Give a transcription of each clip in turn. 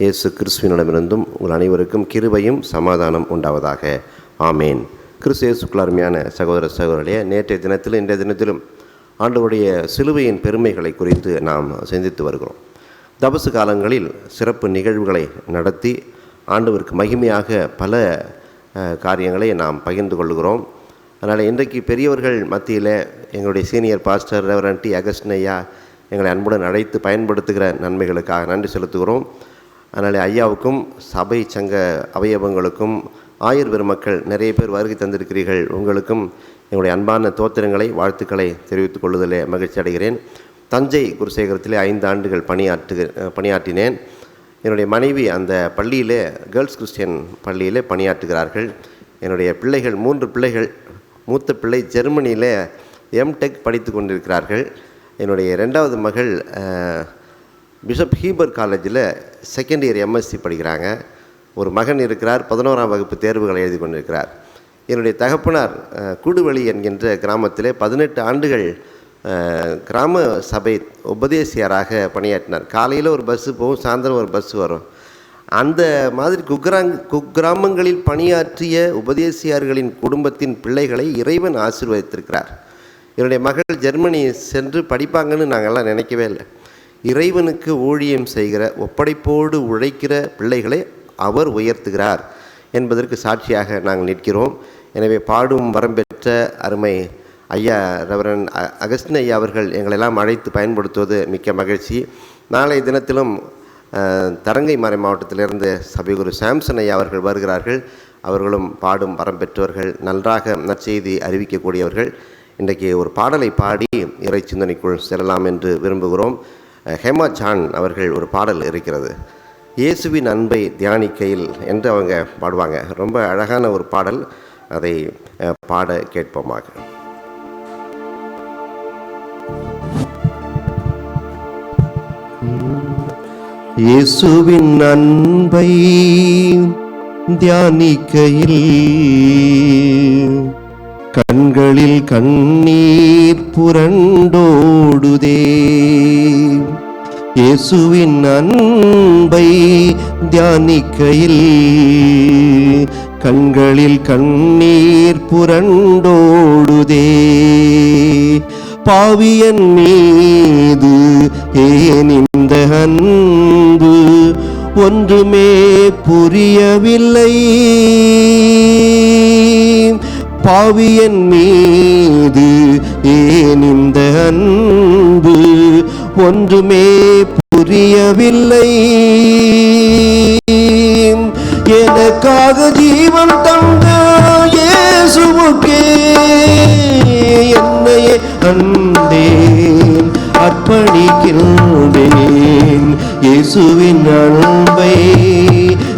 இயேசு கிறிஸ்துவினிடமிருந்தும் உங்கள் அனைவருக்கும் கிருபையும் சமாதானம் உண்டாவதாக. ஆமேன். கிறிஸ்து இயேசுக்குள் அருமையான சகோதர சகோதரிகளே, நேற்றைய தினத்திலும் இன்றைய தினத்திலும் ஆண்டவருடைய சிலுவையின் பெருமைகளை குறித்து நாம் சிந்தித்து வருகிறோம். தபசு காலங்களில் சிறப்பு நிகழ்வுகளை நடத்தி ஆண்டவருக்கு மகிமையாக பல காரியங்களை நாம் பகிர்ந்து கொள்கிறோம். அதனால் இன்றைக்கு பெரியவர்கள் மத்தியில் எங்களுடைய senior pastor reverend T. Augustine ஐயா எங்களை அன்புடன் அழைத்து பயன்படுத்துகிற நன்மைகளுக்காக நன்றி செலுத்துகிறோம். அதனால் ஐயாவுக்கும் சபை சங்க அவயவங்களுக்கும் ஆயர் பெருமக்கள் நிறைய பேர் வருகை தந்திருக்கிறீர்கள். உங்களுக்கும் என்னுடைய அன்பான தோத்திரங்களை வாழ்த்துக்களை தெரிவித்துக் கொள்வதிலே மகிழ்ச்சி அடைகிறேன். தஞ்சை குருசேகரத்திலே 5 ஆண்டுகள் பணியாற்றினேன். என்னுடைய மனைவி அந்த பள்ளியிலே கேர்ள்ஸ் கிறிஸ்டியன் பள்ளியிலே பணியாற்றுகிறார்கள். என்னுடைய பிள்ளைகள் 3 பிள்ளைகள். மூத்த பிள்ளை ஜெர்மனியில் எம்டெக் படித்து கொண்டிருக்கிறார்கள். என்னுடைய 2வது மகள் பிஷப் ஹீபர் காலேஜில் செகண்ட் இயர் எம்எஸ்சி படிக்கிறாங்க. ஒரு மகன் இருக்கிறார், 11ஆம் வகுப்பு தேர்வுகளை எழுதி கொண்டிருக்கிறார். என்னுடைய தகப்பனார் கூடுவெளி என்கின்ற கிராமத்திலே 18 ஆண்டுகள் கிராம சபை உபதேசியராக பணியாற்றினார். காலையில் ஒரு பஸ்ஸு போகும், சாயந்தரம் ஒரு பஸ்ஸு வரும். அந்த மாதிரி குக்கிராமங்களில் பணியாற்றிய உபதேசியார்களின் குடும்பத்தின் பிள்ளைகளை இறைவன் ஆசீர்வதித்திருக்கிறார். என்னுடைய மகள் ஜெர்மனி சென்று படிப்பாங்கன்னு நாங்கள்லாம் நினைக்கவே இல்லை. இறைவனுக்கு ஊழியம் செய்கிற, ஒப்படைப்போடு உழைக்கிற பிள்ளைகளை அவர் உயர்த்துகிறார் என்பதற்கு சாட்சியாக நாங்கள் நிற்கிறோம். எனவே பாடும் வரம் பெற்ற அருமை ஐயா ரெவரண்ட் அகஸ்டின் ஐயா அவர்கள் எங்களெல்லாம் அழைத்து பயன்படுத்துவது மிக்க மகிழ்ச்சி. நாளைய தினத்திலும் தரங்கை மறை மாவட்டத்திலிருந்து சபைகுரு சாம்சன் ஐயா அவர்கள் வருகிறார்கள். அவர்களும் பாடும் வரம் பெற்றவர்கள், நன்றாக நற்செய்தி அறிவிக்கக்கூடியவர்கள். இன்றைக்கு ஒரு பாடலை பாடி இறை சிந்தனைக்குள் செல்லலாம் என்று விரும்புகிறோம். ஹேமா ஜான் அவர்கள் ஒரு பாடல் இருக்கிறது, இயேசுவின் அன்பை தியானிக்கையில் என்று அவங்க பாடுவாங்க. ரொம்ப அழகான ஒரு பாடல், அதை பாட கேட்போமாக. இயேசுவின் அன்பை தியானிக்கையில் கண்களில் கண்ணீர் புரண்டோடுதே. இயேசுவின் அன்பை தியானிக்கையில் கண்களில் கண்ணீர் புரண்டோடுதே. பாவியன் மீது ஏன் இந்த அன்பு, ஒன்றுமே புரியவில்லை. பாவியன் மீது ஏன் இந்த அன்பு, ஒன்றுமே புரியவில்லை. எனக்காக ஜீவன் தந்த இயேசுவுக்கே என்னையே அன்பேன் அர்ப்பணிக்கின்றேன். இயேசுவின் அன்பை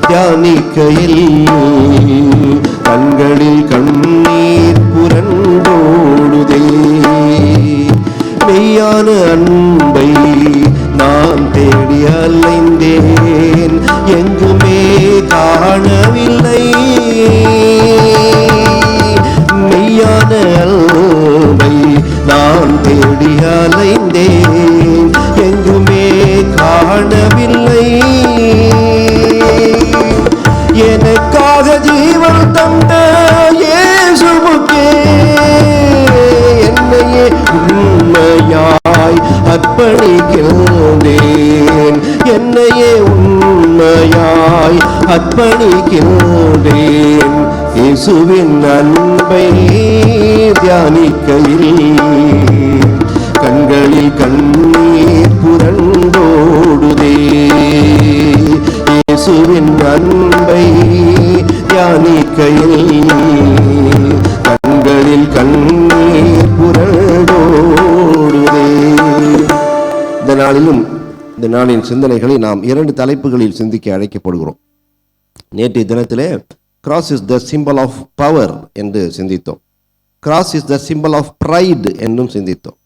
தியானிக்கையில் கண்களில் கண்ணீர் புரண்டோடுதே. மெய்யான அன்பை நான் தேடி அலைந்தேன், எங்குமே காணவில்லை. மெய்யான அன்பை நான் தேடி அலைந்தேன், எங்குமே காணவில்லை. எனக்காக ஜீவன் தந்த இயேசுவுக்கே என்னையே உண்மையாய் அர்ப்பணிக்கின்றேன். என்னையே உண்மையாய் அர்ப்பணிக்கின்றேன். இயேசுவின் அன்பை தியானிக்கையில் கண்களில் கண்ணீர் புரண்டோடுதே. இயேசுவின் அன்பை தியானிக்கையில் கண்களில் கண்ணீர் புரண்டோடுதே. இந்த நாளிலும் இந்த நாளின் சிந்தனைகளை நாம் 2 தலைப்புகளில் சிந்திக்க அழைக்கப்படுகிறோம். நேற்றைய தினத்திலே cross is the symbol of power என்று சிந்தித்தோம். Cross is the symbol of pride என்றும் சிந்தித்தோம்.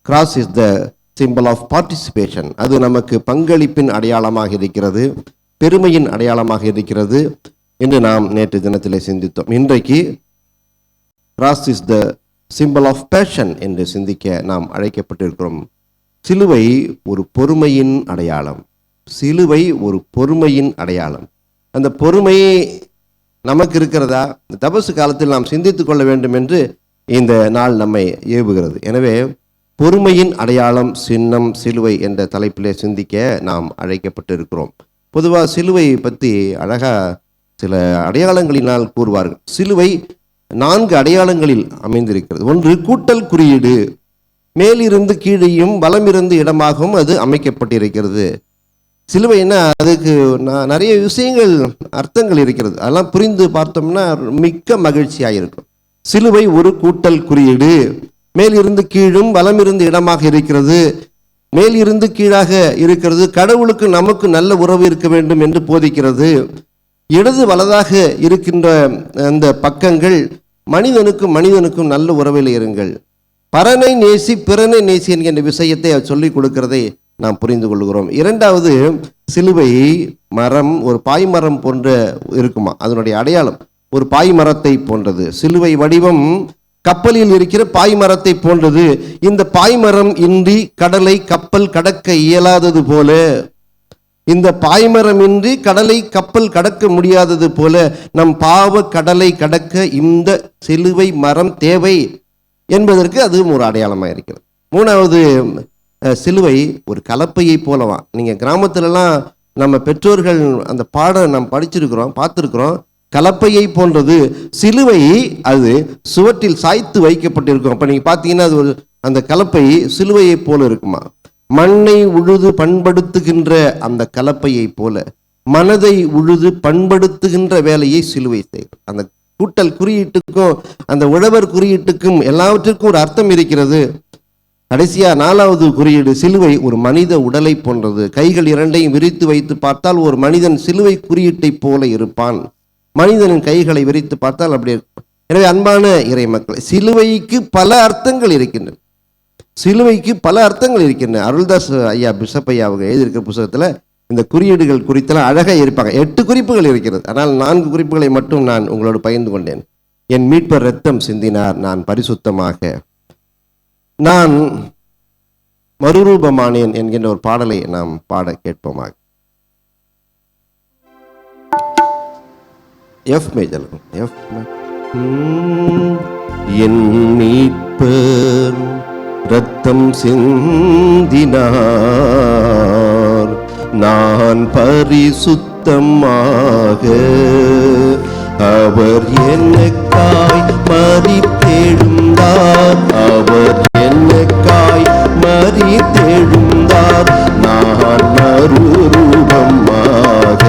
Cross is the symbol of participation, அது நமக்கு பங்களிப்பின் அடையாளமாக இருக்கிறது, பெருமையின் அடையாளமாக இருக்கிறது என்று நாம் நேற்று தினத்திலே சிந்தித்தோம். இன்றைக்கு cross is the symbol of passion என்று சிந்திக்க நாம் அழைக்கப்பட்டிருக்கிறோம். சிலுவை ஒரு பொறுமையின் அடையாளம். சிலுவை ஒரு பொறுமையின் அடையாளம். அந்த பொறுமை நமக்கு இருக்கிறதா? தபசு காலத்தில் நாம் சிந்தித்துக் கொள்ள வேண்டும் என்று இந்த நாள் நம்மை ஏவுகிறது. எனவே பொறுமையின் அடையாளம், சின்னம், சிலுவை என்ற தலைப்பிலே சிந்திக்க நாம் அழைக்கப்பட்டு இருக்கிறோம். பொதுவாக சிலுவையை பற்றி அழகாக சில அடையாளங்களினால் கூறுவார்கள். சிலுவை 4 அடையாளங்களில் அமைந்திருக்கிறது. ஒன்று, கூட்டல் குறியீடு. மேலிருந்து கீழையும் வலமிருந்து இடமாகவும் அது அமைக்கப்பட்டிருக்கிறது. சிலுவைன்னா அதுக்கு நிறைய விஷயங்கள், அர்த்தங்கள் இருக்கிறது. அதெல்லாம் புரிந்து பார்த்தோம்னா மிக்க மகிழ்ச்சியாக இருக்கும். சிலுவை ஒரு கூட்டல் குறியீடு. மேலிருந்து கீழும் வலமிருந்து இடமாக இருக்கிறது. மேலிருந்து கீழாக இருக்கிறது. கடவுளுக்கு நமக்கு நல்ல உறவு இருக்க வேண்டும் என்று போதிக்கிறது. இடது வலதாக இருக்கின்ற அந்த பக்கங்கள் மனிதனுக்கும் நல்ல உறவில் இருங்கள். பரனை நேசி பிறனை நேசி என்கின்ற விஷயத்தை அவர் சொல்லிக் கொடுக்கிறதை நாம் புரிந்து கொள்கிறோம். இரண்டாவது, சிலுவை மரம் ஒரு பாய்மரம் போன்ற இருக்குமா, அதனுடைய அடையாளம் ஒரு பாய்மரத்தை போன்றது. சிலுவை வடிவம் கப்பலில் இருக்கிற பாய்மரத்தை போன்றது. இந்த பாய்மரம் இன்றி கடலை கப்பல் கடக்க இயலாதது போல, இந்த பாய்மரம் இன்றி கடலை கப்பல் கடக்க முடியாதது போல நம் பாவ கடலை கடக்க இந்த சிலுவை மரம் தேவை என்பதற்கு அதுவும் ஒரு அடையாளமாக இருக்கிறது. மூணாவது, சிலுவை ஒரு கலப்பையை போலவா. நீங்கள் கிராமத்திலலாம் நம்ம பெற்றோர்கள் அந்த பாடம் நாம் படிச்சிருக்கிறோம், பார்த்துருக்குறோம். கலப்பையை போன்றது சிலுவை. அது சுவற்றில் சாய்த்து வைக்கப்பட்டிருக்கும். அப்போ நீங்கள் பார்த்தீங்கன்னா அது ஒரு அந்த கலப்பை சிலுவையை போல இருக்குமா. மண்ணை உழுது பண்படுத்துகின்ற அந்த கலப்பையை போல மனதை உழுது பண்படுத்துகின்ற வேலையை சிலுவை செய்யும். அந்த கூட்டல் குறியீட்டுக்கும் அந்த உழவர் குறியீட்டுக்கும் எல்லாவற்றிற்கும் ஒரு அர்த்தம் இருக்கிறது. கடைசியா 4வது குறியீடு, சிலுவை ஒரு மனித உடலை போன்றது. கைகள் இரண்டையும் விரித்து வைத்து பார்த்தால் ஒரு மனிதன் சிலுவை குறியீட்டை போல இருப்பான். மனிதனின் கைகளை விரித்து பார்த்தால் அப்படி இருக்கும். எனவே அன்பான இறை மக்கள், சிலுவைக்கு பல அர்த்தங்கள் இருக்கின்றன. சிலுவைக்கு பல அர்த்தங்கள் இருக்கின்றன. அருள்தாஸ் ஐயா, பிஷப் ஐயா அவங்க எழுதியிருக்கிற புத்தகத்தில் இந்த குறியீடுகள் குறித்தெல்லாம் அழகாக இருப்பாங்க. 8 குறிப்புகள் இருக்கிறது. ஆனால் 4 குறிப்புகளை மட்டும் நான் உங்களோடு பகிர்ந்து கொண்டேன். என் மீட்பர் இரத்தம் சிந்தினார், நான் பரிசுத்தமாக, நான் மறுரூபமானேன் என்கின்ற ஒரு பாடலை நாம் பாட கேட்போமாக. F major. என் மீட்பர் இரத்தம் சிந்தினார், நான் பரிசுத்தமாக, அவர் எனக்காய் மரித்தெழுந்தார், அவர் எனக்காய் மரித்தெழுந்தார், நான் மறுரூபமாக.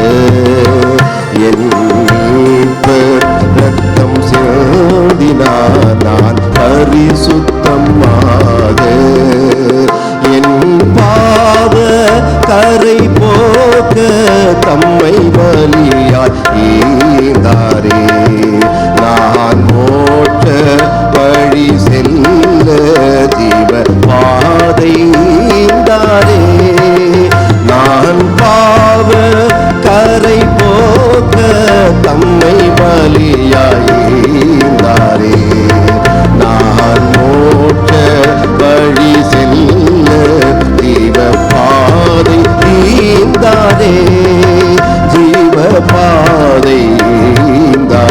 என் மீட்பர் இரத்தம் சிந்தினார், நான் பரிசுத்தமாக, என் பாவ கரை போக்க தம்மை பலியாய் ஈந்தாரே, நான் மோட்ச வழி செல்ல ஜீவ பாதை ஈந்தாரே, நான் பாவ கரை போக்க தம்மை பலியாய் ஈந்தாரே, நான் மோட்ச வழி செல்ல ஜீவ பாதை ஈந்தாரே, ஜீவ பாதை ஈந்தாரே.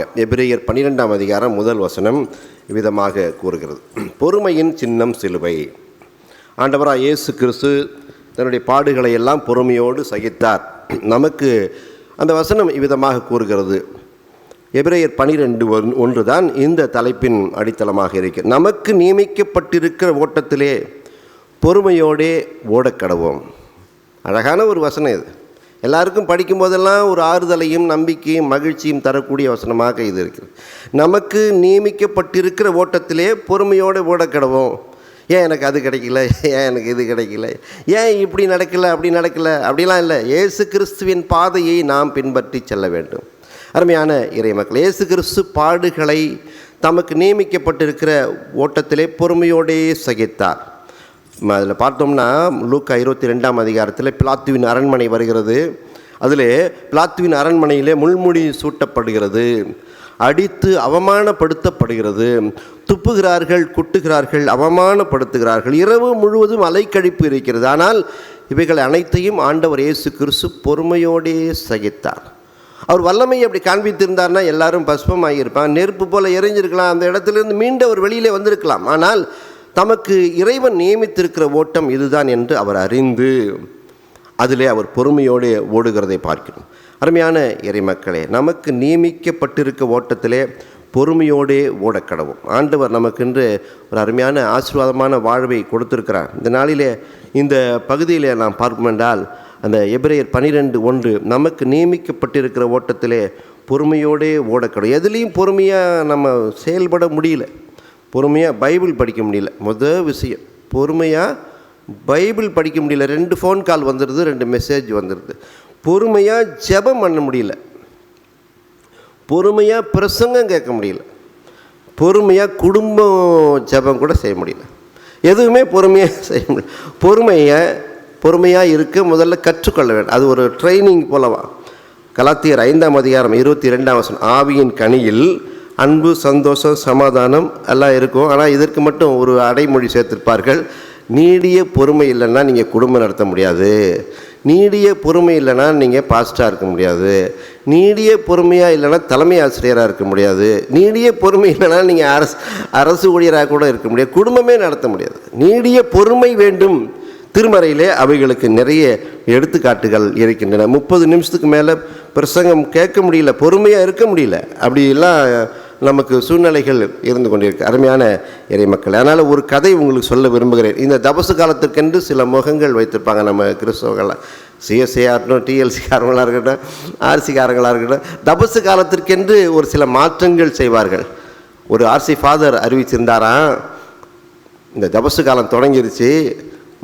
விதமாக எபிரேயர் 12ஆம் அதிகாரம் 1 வசனம் விதமாக கூறுகிறது. பொறுமையின் சின்னம் சிலுவை. ஆண்டவராக இயேசு கிறிஸ்து தன்னுடைய பாடுகளை எல்லாம் பொறுமையோடு சகித்தார். நமக்கு அந்த வசனம் இவ்விதமாக கூறுகிறது. எபிரேயர் 12:1 தான் இந்த தலைப்பின் அடித்தளமாக இருக்கிறது. நமக்கு நியமிக்கப்பட்டிருக்கிற ஓட்டத்திலே பொறுமையோடே ஓடக்கடவோம். அழகான ஒரு வசனம் இது. எல்லாருக்கும் படிக்கும்போதெல்லாம் ஒரு ஆறுதலையும் நம்பிக்கையும் மகிழ்ச்சியும் தரக்கூடிய வசனமாக இது இருக்கிறது. நமக்கு நியமிக்கப்பட்டிருக்கிற ஓட்டத்திலே பொறுமையோடு ஓடக்கடவோம். ஏன் எனக்கு அது கிடைக்கல, ஏன் எனக்கு இது கிடைக்கல, ஏன் இப்படி நடக்கலை அப்படி நடக்கலை அப்படிலாம் இல்லை. இயேசு கிறிஸ்துவின் பாதையை நாம் பின்பற்றி செல்ல வேண்டும். அருமையான இறை மக்கள், இயேசு கிறிஸ்து பாடுகளை தமக்கு நியமிக்கப்பட்டிருக்கிற ஓட்டத்திலே பொறுமையோடே சகித்தார். அதில் பார்த்தோம்னா லூக்கா 22ஆம் அதிகாரத்தில் பிலாத்துவின் அரண்மனை வருகிறது. அதில் பிலாத்துவின் அரண்மனையிலே முள்முடி சூட்டப்படுகிறது, அடித்து அவமானப்படுத்தப்படுகிறது, துப்புகிறார்கள், குட்டுகிறார்கள், அவமானப்படுத்துகிறார்கள். இரவு முழுவதும் அலைக்கழிப்பு இருக்கிறது. ஆனால் இவைகள் அனைத்தையும் ஆண்டவர் இயேசு கிறிஸ்து பொறுமையோடே சகித்தார். அவர் வல்லமையை அப்படி காண்பித்திருந்தார்னா எல்லாரும் பஸ்பமாகியிருப்பாங்க, நெருப்பு போல் எரிஞ்சிருக்கலாம், அந்த இடத்துலேருந்து மீண்டு அவர் வெளியிலே வந்திருக்கலாம். ஆனால் தமக்கு இறைவன் நியமித்திருக்கிற ஓட்டம் இதுதான் என்று அவர் அறிந்து அதிலே அவர் பொறுமையோடு ஓடுகிறதை பார்க்கிறோம். அருமையான இறை மக்களே, நமக்கு நியமிக்கப்பட்டிருக்க ஓட்டத்திலே பொறுமையோடே ஓடக்கடவும். ஆண்டவர் நமக்கென்று ஒரு அருமையான ஆசீர்வாதமான வாழ்வை கொடுத்திருக்கிறார். இந்த நாளிலே இந்த பகுதியிலே நாம் பார்ப்போம் என்றால் அந்த எபிரேயர் 12:1 நமக்கு நியமிக்கப்பட்டிருக்கிற ஓட்டத்திலே பொறுமையோடே ஓடக்கடவும். எதுலேயும் பொறுமையாக நம்ம செயல்பட முடியல, பொறுமையாக பைபிள் படிக்க முடியல. முதல் விஷயம், பொறுமையாக பைபிள் படிக்க முடியல. 2 ஃபோன் கால் வந்துடுது, 2 மெசேஜ் வந்துடுது. பொறுமையாக ஜெபம் பண்ண முடியல, பொறுமையாக பிரசங்கம் கேட்க முடியல, பொறுமையாக குடும்பம் ஜெபம் கூட செய்ய முடியல. எதுவுமே பொறுமையாக செய்ய முடியல. பொறுமையாக இருக்க முதல்ல கற்றுக்கொள்ள வேண்டும். அது ஒரு ட்ரைனிங் போலவா. கலாத்தியர் 5ஆம் அதிகாரம் 22ஆம் வசனம், ஆவியின் கனியில் அன்பு, சந்தோஷம், சமாதானம் எல்லாம் இருக்கும். ஆனால் இதற்கு மட்டும் ஒரு அடைமொழி சேர்த்திருப்பார்கள், நீடிய பொறுமை இல்லைன்னா நீங்கள் குடும்பம் நடத்த முடியாது, நீடிய பொறுமை இல்லைன்னா நீங்கள் பாஸ்டாக இருக்க முடியாது, நீடிய பொறுமையாக இல்லைன்னா தலைமை ஆசிரியராக இருக்க முடியாது, நீடிய பொறுமை இல்லைன்னா நீங்கள் அரசு ஊழியராக கூட இருக்க முடியாது, குடும்பமே நடத்த முடியாது. நீடிய பொறுமை வேண்டும். திருமறையிலே அவைகளுக்கு நிறைய எடுத்துக்காட்டுகள் இருக்கின்றன. 30 நிமிஷத்துக்கு மேலே பிரசங்கம் கேட்க முடியல, பொறுமையாக இருக்க முடியல, அப்படிலாம் நமக்கு சூழ்நிலைகள் இருந்து கொண்டிருக்கு. அருமையான இறை மக்கள், அதனால் ஒரு கதை உங்களுக்கு சொல்ல விரும்புகிறேன். இந்த தபசு காலத்திற்கென்று சில முகங்கள் வைத்திருப்பாங்க நம்ம கிறிஸ்தவர்களாக, சிஎஸ்ஐயாக இருக்கட்டும், டிஎல்சிக்காரங்களாக இருக்கட்டும், ஆர்சிக்காரங்களாக இருக்கட்டும். தபசு காலத்திற்கென்று ஒரு சில மாற்றங்கள் செய்வார்கள். ஒரு ஆர்சி ஃபாதர் அறிவிச்சிருந்தாராம், இந்த தபசு காலம் தொடங்கிருச்சு,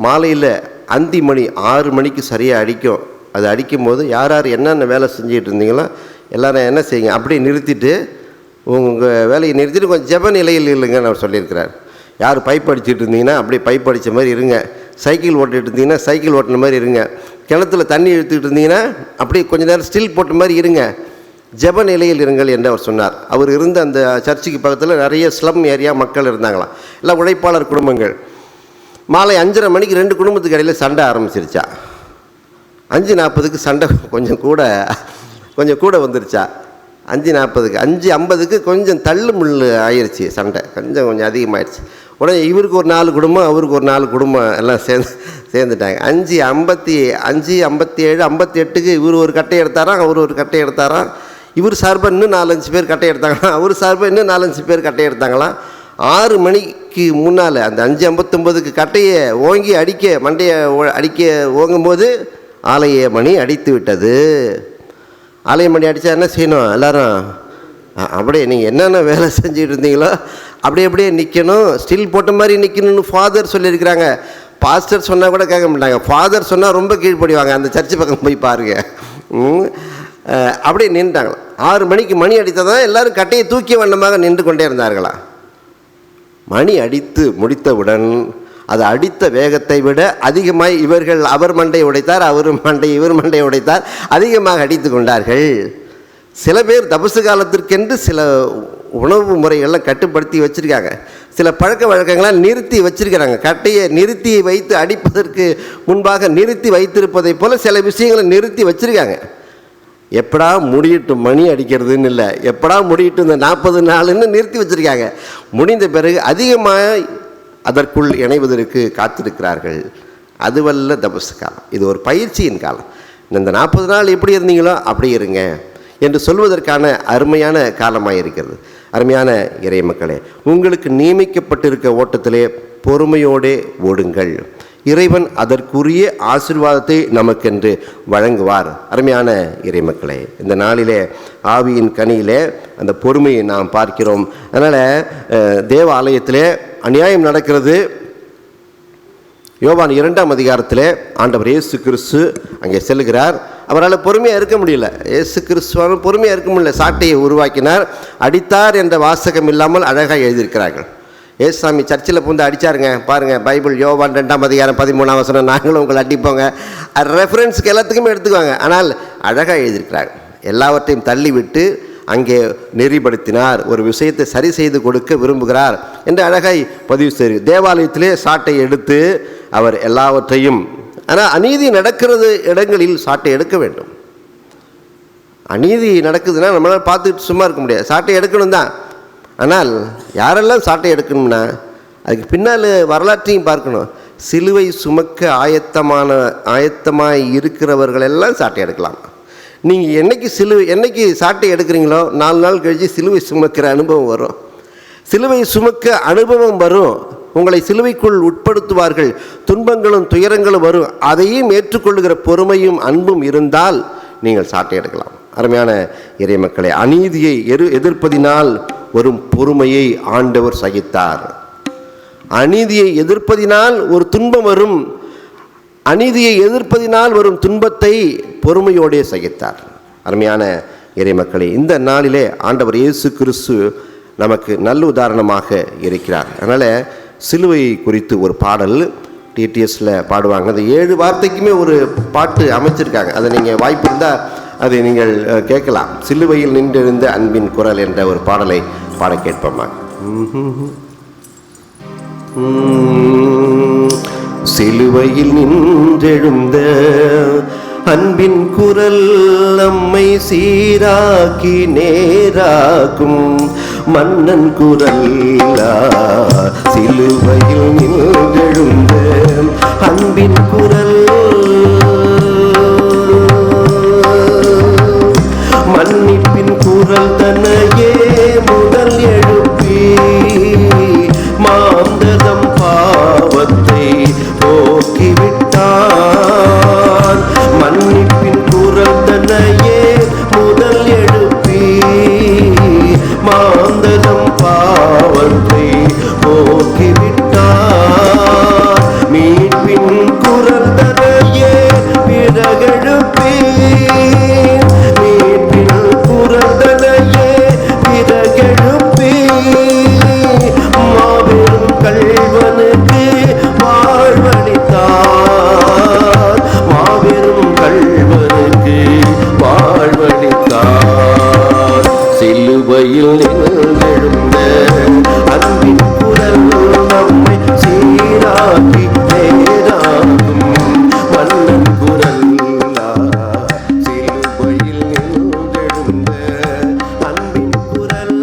மாலையில் அந்தி மணி 6 மணிக்கு சரியாக அடிக்கும். அது அடிக்கும்போது யார் யார் என்னென்ன வேலை செஞ்சுட்டு இருந்தீங்களோ எல்லோரும் என்ன செய்யுங்க, அப்படியே நிறுத்திட்டு உங்கள் வேலையை நிறுத்திட்டு கொஞ்சம் ஜெப நிலையில் இல்லைங்கன்னு அவர் சொல்லியிருக்கிறார். யார் பைப் அடிச்சுட்டு இருந்தீங்கன்னா அப்படியே பைப் அடித்த மாதிரி இருங்க, சைக்கிள் ஓட்டிகிட்டு இருந்தீங்கன்னா சைக்கிள் ஓட்டின மாதிரி இருங்க, கிணத்துல தண்ணி இழுத்துக்கிட்டு இருந்தீங்கன்னா அப்படியே கொஞ்சம் நேரம் ஸ்டில் போட்ட மாதிரி இருங்க, ஜெப நிலையில் இருங்கள் என்று அவர் சொன்னார். அவர் இருந்த அந்த சர்ச்சுக்கு பக்கத்தில் நிறைய ஸ்லம் ஏரியா மக்கள் இருந்தாங்களாம், எல்லாம் உழைப்பாளர் குடும்பங்கள். மாலை 5:30 மணிக்கு 2 குடும்பத்துக்கு இடையில் சண்டை ஆரம்பிச்சிருச்சா. 5:40க்கு சண்டை கொஞ்சம் கூட வந்துருச்சா. 5:40க்கு 5:50க்கு கொஞ்சம் தள்ளு முள்ளு ஆயிடுச்சு, சண்டை கொஞ்சம் அதிகமாகிடுச்சு. உடனே இவருக்கு ஒரு 4 குடும்பம், அவருக்கு ஒரு 4 குடும்பம் எல்லாம் சேர்ந்துட்டாங்க. 5:57 58க்கு இவர் ஒரு கட்டை எடுத்தாராம், அவர் ஒரு கட்டை எடுத்தாராம். இவர் சார்பாக இன்னும் 4-5 பேர் கட்டை எடுத்தாங்களாம், அவர் சார்பாக இன்னும் 4-5 பேர் கட்டை எடுத்தாங்களாம். 6 மணிக்கு முன்னால் அந்த 5:59க்கு கட்டையை ஓங்கி மண்டையை அடிக்க ஓங்கும்போது ஆலய மணி அடித்து விட்டது. ஆலய மணி அடித்தா என்ன செய்யணும், எல்லோரும் அப்படியே நீங்கள் என்னென்ன வேலை செஞ்சுட்டு இருந்தீங்களோ அப்படியே நிற்கணும், ஸ்டில் போட்ட மாதிரி நிற்கணும்னு ஃபாதர் சொல்லியிருக்கிறாங்க. பாஸ்டர் சொன்னால் கூட கேட்க மாட்டாங்க, ஃபாதர் சொன்னால் ரொம்ப கீழ்ப்படிவாங்க. அந்த சர்ச்சு பக்கம் போய் பாருங்கள். அப்படியே நின்றுட்டாங்களா. 6 மணிக்கு மணி அடித்தால் தான் எல்லோரும் கட்டையை தூக்கிய வண்ணமாக நின்று கொண்டே இருந்தார்களா. மணி அடித்து முடித்தவுடன் அது அடித்த வேகத்தை விட அதிகமாக அவர் மண்டை உடைத்தார், இவர் மண்டை உடைத்தார், அதிகமாக அடித்து கொண்டார்கள். சில பேர் தபசு காலத்திற்கென்று சில உணவு முறைகள்லாம் கட்டுப்படுத்தி வச்சுருக்காங்க, சில பழக்க வழக்கங்களாம் நிறுத்தி வச்சுருக்கிறாங்க. கட்டையை நிறுத்தி வைத்து அடிப்பதற்கு முன்பாக நிறுத்தி வைத்திருப்பதை போல் சில விஷயங்களை நிறுத்தி வச்சுருக்காங்க. எப்படா முடியட்டும், மணி அடிக்கிறதுன்னு இல்லை, எப்படா முடியட்டும் இந்த 40 நாளுன்னு நிறுத்தி வச்சுருக்காங்க. முடிந்த பிறகு அதிகமாக அதற்குள் இணைவதற்கு காத்திருக்கிறார்கள். அதுவல்ல தபசு காலம், இது ஒரு பயிற்சியின் காலம். இந்த 40 நாள் எப்படி இருந்தீங்களோ அப்படி இருங்க என்று சொல்வதற்கான அருமையான காலமாக இருக்கிறது. அருமையான இறை மக்களே, உங்களுக்கு நியமிக்கப்பட்டிருக்க ஓட்டத்திலே பொறுமையோடே ஓடுங்கள். இறைவன் அதற்குரிய ஆசீர்வாதத்தை நமக்கென்று வழங்குவார். அருமையான இறை மக்களே, இந்த நாளிலே ஆவியின் கனியிலே அந்த பொறுமையை நாம் பார்க்கிறோம். அதனால் தேவ ஆலயத்திலே அநியாயம் நடக்கிறது. யோவான் 2ஆம் அதிகாரத்தில் ஆண்டவர் இயேசு கிறிஸ்து அங்கே செல்கிறார். அவரால் பொறுமையாக இருக்க முடியல. இயேசு கிறிஸ்துவாலும் பொறுமையாக இருக்க முடியல. சாட்டையை உருவாக்கினார். அடித்தார் என்ற வாசகம் இல்லாமல் அழகாக எழுதியிருக்கிறார்கள். ஏசாமி சர்ச்சில் புந்து அடித்தாருங்க பாருங்கள். பைபிள் யோவான் 2ஆம் அதிகாரம் 13ஆம் வசனம், நாங்களும் உங்களை அடிப்போங்க. அது ரெஃபரன்ஸுக்கு எல்லாத்துக்குமே எடுத்துக்குவாங்க. ஆனால் அழகாக எழுதியிருக்கிறாங்க. எல்லாவற்றையும் தள்ளிவிட்டு அங்கே நெறிப்படுத்தினார், ஒரு விஷயத்தை சரி செய்து கொடுக்க விரும்புகிறார் என்று அழகாய் பதிவு செய்து தேவாலயத்திலே சாட்டை எடுத்து அவர் எல்லாவற்றையும். ஆனால் அநீதி நடக்கிறது இடங்களில் சாட்டை எடுக்க வேண்டும். அநீதி நடக்குதுன்னா நம்மளால் பார்த்துட்டு சும்மா இருக்க முடியாது, சாட்டை எடுக்கணும் தான். ஆனால் யாரெல்லாம் சாட்டை எடுக்கணும்னா அதுக்கு பின்னால் வரலாற்றையும் பார்க்கணும். சிலுவை சுமக்க ஆயத்தமாக இருக்கிறவர்களெல்லாம் சாட்டை எடுக்கலாம். நீங்கள் என்னைக்கு சாட்டை எடுக்கிறீங்களோ 4 நாள் கழித்து சிலுவை சுமக்கிற அனுபவம் வரும். சிலுவை சுமக்க அனுபவம் வரும். உங்களை சிலுவைக்குள் உட்படுத்துவார்கள். துன்பங்களும் துயரங்களும் வரும். அதையும் ஏற்றுக்கொள்ளுகிற பொறுமையும் அன்பும் இருந்தால் நீங்கள் சாட்டை எடுக்கலாம். அருமையான இறை மக்களே, அநீதியை எதிர்ப்பதினால் வரும் பொறுமையை ஆண்டவர் சகித்தார். அநீதியை எதிர்ப்பதினால் ஒரு துன்பம் வரும். அநீதியை எதிர்ப்பதினால் வரும் துன்பத்தை பொறுமையோடே சகித்தார். அருமையான இறை மக்களே, இந்த நாளிலே ஆண்டவர் இயேசு கிறிஸ்து நமக்கு நல்ல உதாரணமாக இருக்கிறார். அதனால் சிலுவை குறித்து ஒரு பாடல் டிடிஎஸில் பாடுவாங்க. அந்த 7 வார்த்தைக்குமே ஒரு பாட்டு அமைச்சிருக்காங்க. அதை நீங்கள் வாய்ப்பு இருந்தால் அதை நீங்கள் கேட்கலாம். சிலுவையில் நின்றெழுந்த அன்பின் குரல் என்ற ஒரு பாடலை பாட கேட்போமா? சிலுவையில் நின்றெழுந்த அன்பின் குரல் நம்மை சீராக்கி நேராக்கும் மன்னன் குரல். சிலுவையில் நின்றெழுந்த அன்பின் குரல் மன்னிப்பின் குரல் தன்னையே முதல் எழுப்பி மாந்ததம் பாவத்தை போக்கிவிட்டான். மன்னிப்பின் குரல் தன்னையே முதல் எழுப்பி மாந்ததம் பாவத்தை போக்கிவிட்டான். மீட்பின் குரல் தன்னையே பிறகெழுப்பி மாபெரும் கள்வனுக்கு வாழ்வளித்தார். மாபெரும் கள்வனுக்கு வாழ்வளித்தார். சிலுவையில் எழுந்த அன்பின் குரல் நம்மை சீராக்கி நேராக்கும் மன்னன் குரல். சிலுவையில் எழுந்த அன்பின் குரல்.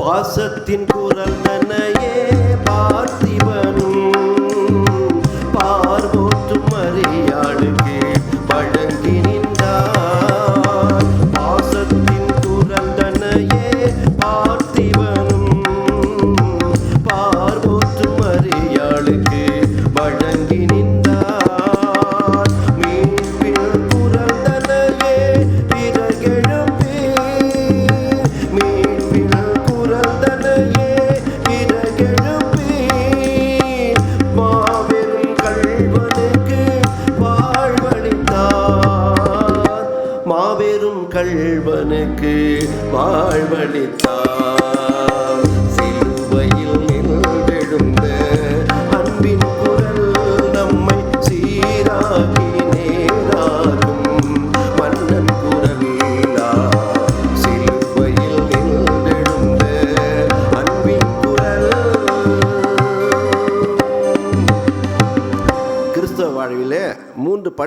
பாசத்தின் குரல் தன்னையே பார்த்திபனும் பார்வோற்றும் மரியாளுக்கு வழங்கி நின்றார். பாசத்தின் குரல் தன்னையே பார்த்திபனும் பார்வோற்றும் மரியாளுக்கு வழங்கி நின்றார். மீட்பின் குரல் தன்னையே பிறகெழுப்பி மீட்பின் குரந்தனையே பிறகெழுப்பி மாபெரும் கள்வனுக்கு வாழ்வளித்தார். மாபெரும் கள்வனுக்கு வாழ்வளித்தார். சிலுவையில்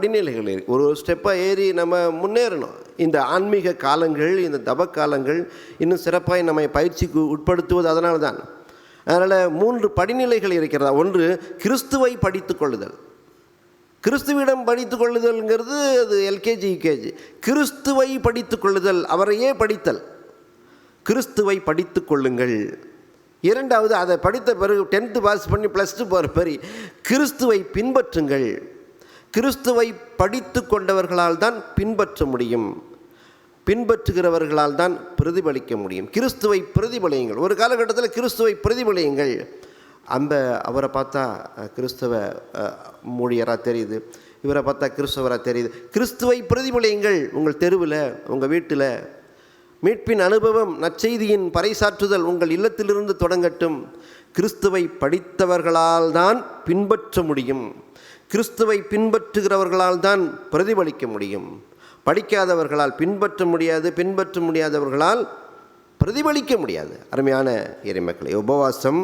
படிநிலைகள் இருக்குது. ஒரு ஸ்டெப்பாக ஏறி நம்ம முன்னேறணும். இந்த ஆன்மீக காலங்கள், இந்த தப காலங்கள் இன்னும் சிறப்பாக நம்மை பயிற்சிக்கு உட்படுத்துவது அதனால தான். அதனால் 3 படிநிலைகள் இருக்கிறதா. ஒன்று, கிறிஸ்துவை படித்து கொள்ளுதல். கிறிஸ்துவிடம் படித்து கொள்ளுதல்ங்கிறது அது எல்கேஜி யூகேஜி. கிறிஸ்துவை படித்து கொள்ளுதல், அவரையே படித்தல். கிறிஸ்துவை படித்து கொள்ளுங்கள். இரண்டாவது, அதை படித்த பிறகு 10th பாஸ் பண்ணி +2 போகிற பிறகு கிறிஸ்துவை பின்பற்றுங்கள். கிறிஸ்துவை படித்து கொண்டவர்களால் தான் பின்பற்ற முடியும், பின்பற்றுகிறவர்களால் தான் பிரதிபலிக்க முடியும். கிறிஸ்துவை பிரதிபலியுங்கள். ஒரு காலகட்டத்தில் கிறிஸ்துவை பிரதிபலியுங்கள். அவரை பார்த்தா கிறிஸ்தவ மொழியராக தெரியுது, இவரை பார்த்தா கிறிஸ்தவராக தெரியுது. கிறிஸ்துவை பிரதிபலியுங்கள். உங்கள் தெருவில், உங்கள் வீட்டில். மீட்பின் அனுபவம், நற்செய்தியின் பறைசாற்றுதல் உங்கள் இல்லத்திலிருந்து தொடங்கட்டும். கிறிஸ்துவை படித்தவர்களால் தான் பின்பற்ற முடியும். கிறிஸ்துவை பின்பற்றுகிறவர்களால் தான் பிரதிபலிக்க முடியும். படிக்காதவர்களால் பின்பற்ற முடியாது, பின்பற்ற முடியாதவர்களால் பிரதிபலிக்க முடியாது. அருமையான இறைமக்களே, உபவாசம்,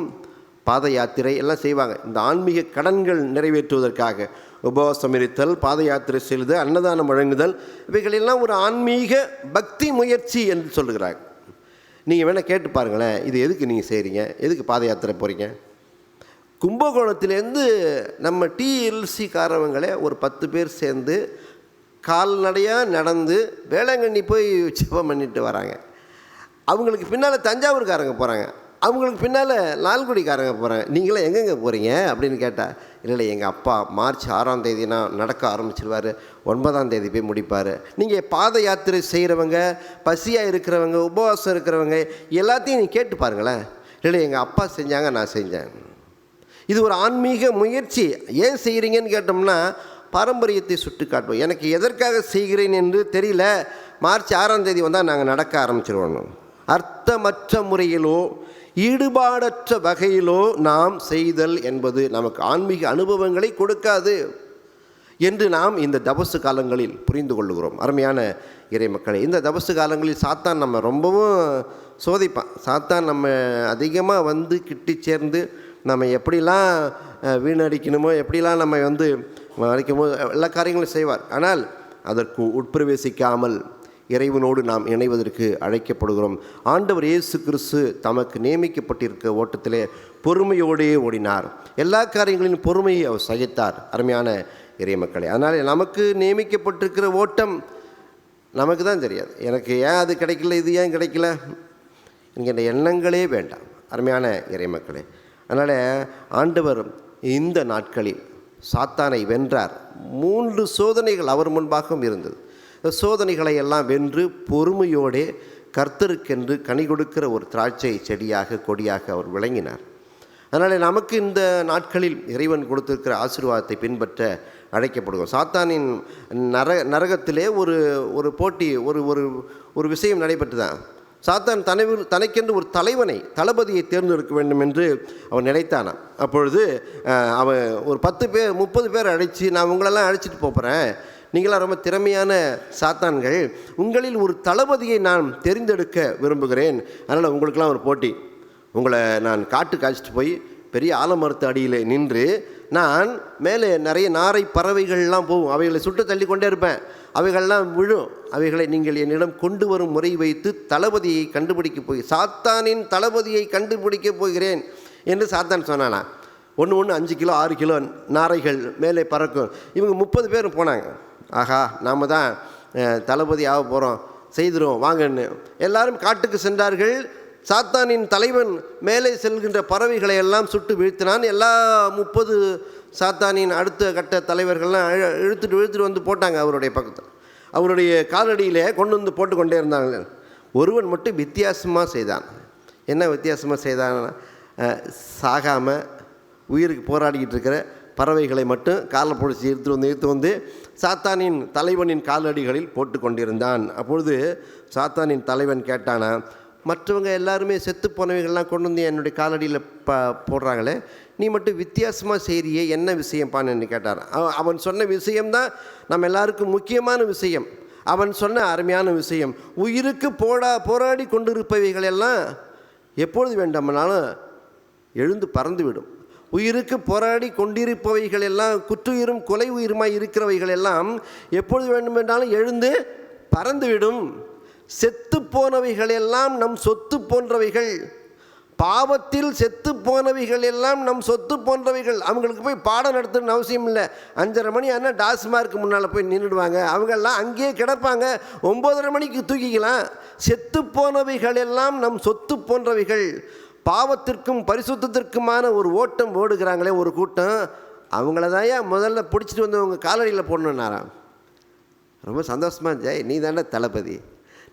பாத யாத்திரை எல்லாம் செய்வாங்க. இந்த ஆன்மீக கடன்கள் நிறைவேற்றுவதற்காக உபவாசம் இருத்தல், பாத யாத்திரை செல்லுதல், அன்னதானம் வழங்குதல், இவைகளெல்லாம் ஒரு ஆன்மீக பக்தி முயற்சி என்று சொல்லுகிறாங்க. நீங்கள் வேணால் கேட்டு பாருங்களேன், இது எதுக்கு நீங்கள் செய்கிறீங்க, எதுக்கு பாத யாத்திரை போகிறீங்க? கும்பகோணத்துலேருந்து நம்ம டிஎல்சிக்காரவங்களே ஒரு 10 பேர் சேர்ந்து கால்நடையாக நடந்து வேளாங்கண்ணி போய் ஜெபம் பண்ணிட்டு வராங்க. அவங்களுக்கு பின்னால் தஞ்சாவூர்காரங்க போகிறாங்க, அவங்களுக்கு பின்னால் லால்குடிக்காரங்க போகிறாங்க. நீங்களாம் எங்கெங்கே போகிறீங்க அப்படின்னு கேட்டால், இல்லை எங்கள் அப்பா மார்ச் 6ஆம் தேதினா நடக்க ஆரம்பிச்சிருவார், 9ஆம் தேதி போய் முடிப்பார். நீங்கள் பாத யாத்திரை செய்கிறவங்க, பசியாக இருக்கிறவங்க, உபவாசம் இருக்கிறவங்க எல்லாத்தையும் நீங்கள் கேட்டு பாருங்களேன். இல்லை எங்கள் அப்பா செஞ்சாங்க, நான் செஞ்சேன். இது ஒரு ஆன்மீக முயற்சி. ஏன் செய்கிறீங்கன்னு கேட்டோம்னா, பாரம்பரியத்தை சுட்டி காட்டுவோம். எனக்கு எதற்காக செய்கிறேன் என்று தெரியல, மார்ச் 6ஆம் தேதி வந்தால் நாங்கள் நடக்க ஆரம்பிச்சிருவோம். அர்த்தமற்ற முறையிலோ ஈடுபாடற்ற வகையிலோ நாம் செய்தல் என்பது நமக்கு ஆன்மீக அனுபவங்களை கொடுக்காது என்று நாம் இந்த தபசு காலங்களில் புரிந்து கொள்ளுகிறோம். அருமையான இறை மக்களே, இந்த தபசு காலங்களில் சாத்தான் நம்ம ரொம்பவும் சோதிப்பான். சாத்தான் நம்ம அதிகமாக வந்து கிட்டி சேர்ந்து நம்ம எப்படிலாம் வீணடிக்கணுமோ, எப்படிலாம் நம்ம அடிக்குமோ எல்லா காரியங்களும் செய்வார். ஆனால் அதற்கு உட்பிரவேசிக்காமல் இறைவனோடு நாம் இணைவதற்கு அழைக்கப்படுகிறோம். ஆண்டவர் இயேசு கிறிஸ்து தமக்கு நியமிக்கப்பட்டிருக்க ஓட்டத்திலே பொறுமையோடே ஓடினார். எல்லா காரியங்களிலும் பொறுமையை அவர் சகித்தார். அருமையான இறை மக்களே, அதனால் நமக்கு நியமிக்கப்பட்டிருக்கிற ஓட்டம் நமக்கு தான் தெரியாது. எனக்கு ஏன் அது கிடைக்கல, இது ஏன் கிடைக்கல என்கின்ற எண்ணங்களே வேண்டாம். அருமையான இறை மக்களே, அதனால் ஆண்டவர் இந்த நாட்களில் சாத்தானை வென்றார். 3 சோதனைகள் அவர் முன்பாகவும் இருந்தது. சோதனைகளை எல்லாம் வென்று பொறுமையோடே கர்த்தருக்கென்று கனி கொடுக்கிற ஒரு திராட்சை செடியாக, கொடியாக அவர் விளங்கினார். அதனால் நமக்கு இந்த நாட்களில் இறைவன் கொடுத்திருக்கிற ஆசீர்வாதத்தை பின்பற்ற அழைக்கப்படுவோம். சாத்தானின் நரகத்திலே ஒரு போட்டி, ஒரு விஷயம் நடைபெற்று தான். சாத்தான் தனக்கென்று ஒரு தளபதியை தேர்ந்தெடுக்க வேண்டும் என்று அவன் நினைத்தானான். அப்பொழுது அவன் ஒரு 10 பேர் 30 பேர் அழைச்சி, நான் உங்களெல்லாம் அழைச்சிட்டு போகிறேன், நீங்களாம் ரொம்ப திறமையான சாத்தான்கள், உங்களில் ஒரு தளபதியை நான் தெரிந்தெடுக்க விரும்புகிறேன். அதனால் உங்களுக்கெல்லாம் ஒரு போட்டி. உங்களை நான் காட்டுக்கு அழைச்சிட்டு போய் பெரிய ஆலமரத்து அடியில் நின்று, நான் மேலே நிறைய நாரை பறவைகள்லாம் போகும், அவைகளை சுட்டு தள்ளி கொண்டே இருப்பேன், அவைகள்லாம் விழும், அவைகளை நீங்கள் என்னிடம் கொண்டு வரும் முறை வைத்து தளபதியை கண்டுபிடிக்க சாத்தானின் தளபதியை கண்டுபிடிக்கப் போகிறேன் என்று சாத்தான் சொன்னானா. 1 5 கிலோ 6 கிலோ நாரைகள் மேலே பறக்கும். இவங்க 30 பேர் போனாங்க. ஆகா, நாம் தான் தளபதி ஆக போகிறோம், செய்திருவோம் வாங்கன்னு எல்லாரும் காட்டுக்கு சென்றார்கள். சாத்தானின் தலைவன் மேலே செல்கின்ற பறவைகளை எல்லாம் சுட்டு வீழ்த்தினான். எல்லா 30 சாத்தானின் அடுத்த கட்ட தலைவர்கள்லாம் இழுத்துட்டு வந்து போட்டாங்க அவருடைய பக்கத்தில். அவருடைய காலடியிலே கொண்டு வந்து போட்டுக்கொண்டே இருந்தாங்க. ஒருவன் மட்டும் வித்தியாசமாக செய்தான். என்ன வித்தியாசமாக செய்தான்னா, சாகாமல் உயிருக்கு போராடிக்கிட்டு இருக்கிற பறவைகளை மட்டும் காலில் பிடிச்சி இழுத்து வந்து சாத்தானின் தலைவனின் காலடிகளில் போட்டு கொண்டிருந்தான். அப்பொழுது சாத்தானின் தலைவன் கேட்டானா, மற்றவங்க எல்லாருமே செத்து போனவைகள்லாம் கொண்டு வந்து என்னுடைய காலடியில் போடுறாங்களே, நீ மட்டும் வித்தியாசமாக செய்கிறியே, என்ன விஷயம்ப்பான்னு கேட்டார். அவன் சொன்ன விஷயம்தான் நம்ம எல்லாருக்கும் முக்கியமான விஷயம். அவன் சொன்ன அருமையான விஷயம், உயிருக்கு போராடி கொண்டிருப்பவைகள் எல்லாம் எப்பொழுது வேண்டாமனாலும் எழுந்து பறந்துவிடும். உயிருக்கு போராடி கொண்டிருப்பவைகள் எல்லாம், குற்றுயிரும் கொலை உயிருமாய் இருக்கிறவைகள் எல்லாம் எப்பொழுது வேண்டுமென்றாலும் எழுந்து பறந்துவிடும். செத்து போனவைகள் எல்லாம் நம் சொத்து போன்றவைகள். பாவத்தில் செத்து போனவைகள் எல்லாம் நம் சொத்து போன்றவைகள். அவங்களுக்கு போய் பாடம் நடத்தணும்னு அவசியம் இல்லை. 5:30 மணி ஆனால் டாஸ்மார்க்கு முன்னால் போய் நின்றுடுவாங்க. அவங்கெல்லாம் அங்கேயே கிடப்பாங்க. 9:30 மணிக்கு தூக்கிக்கலாம். செத்து போனவைகள் எல்லாம் நம் சொத்து போன்றவைகள். பாவத்திற்கும் பரிசுத்தத்திற்குமான ஒரு ஓட்டம் ஓடுகிறாங்களே ஒரு கூட்டம், அவங்கள தான் முதல்ல பிடிச்சிட்டு வந்து அவங்க காலடியில் போடணுன்னாராம். ரொம்ப சந்தோஷமாக இருந்துச்சு. நீ தானே தளபதி,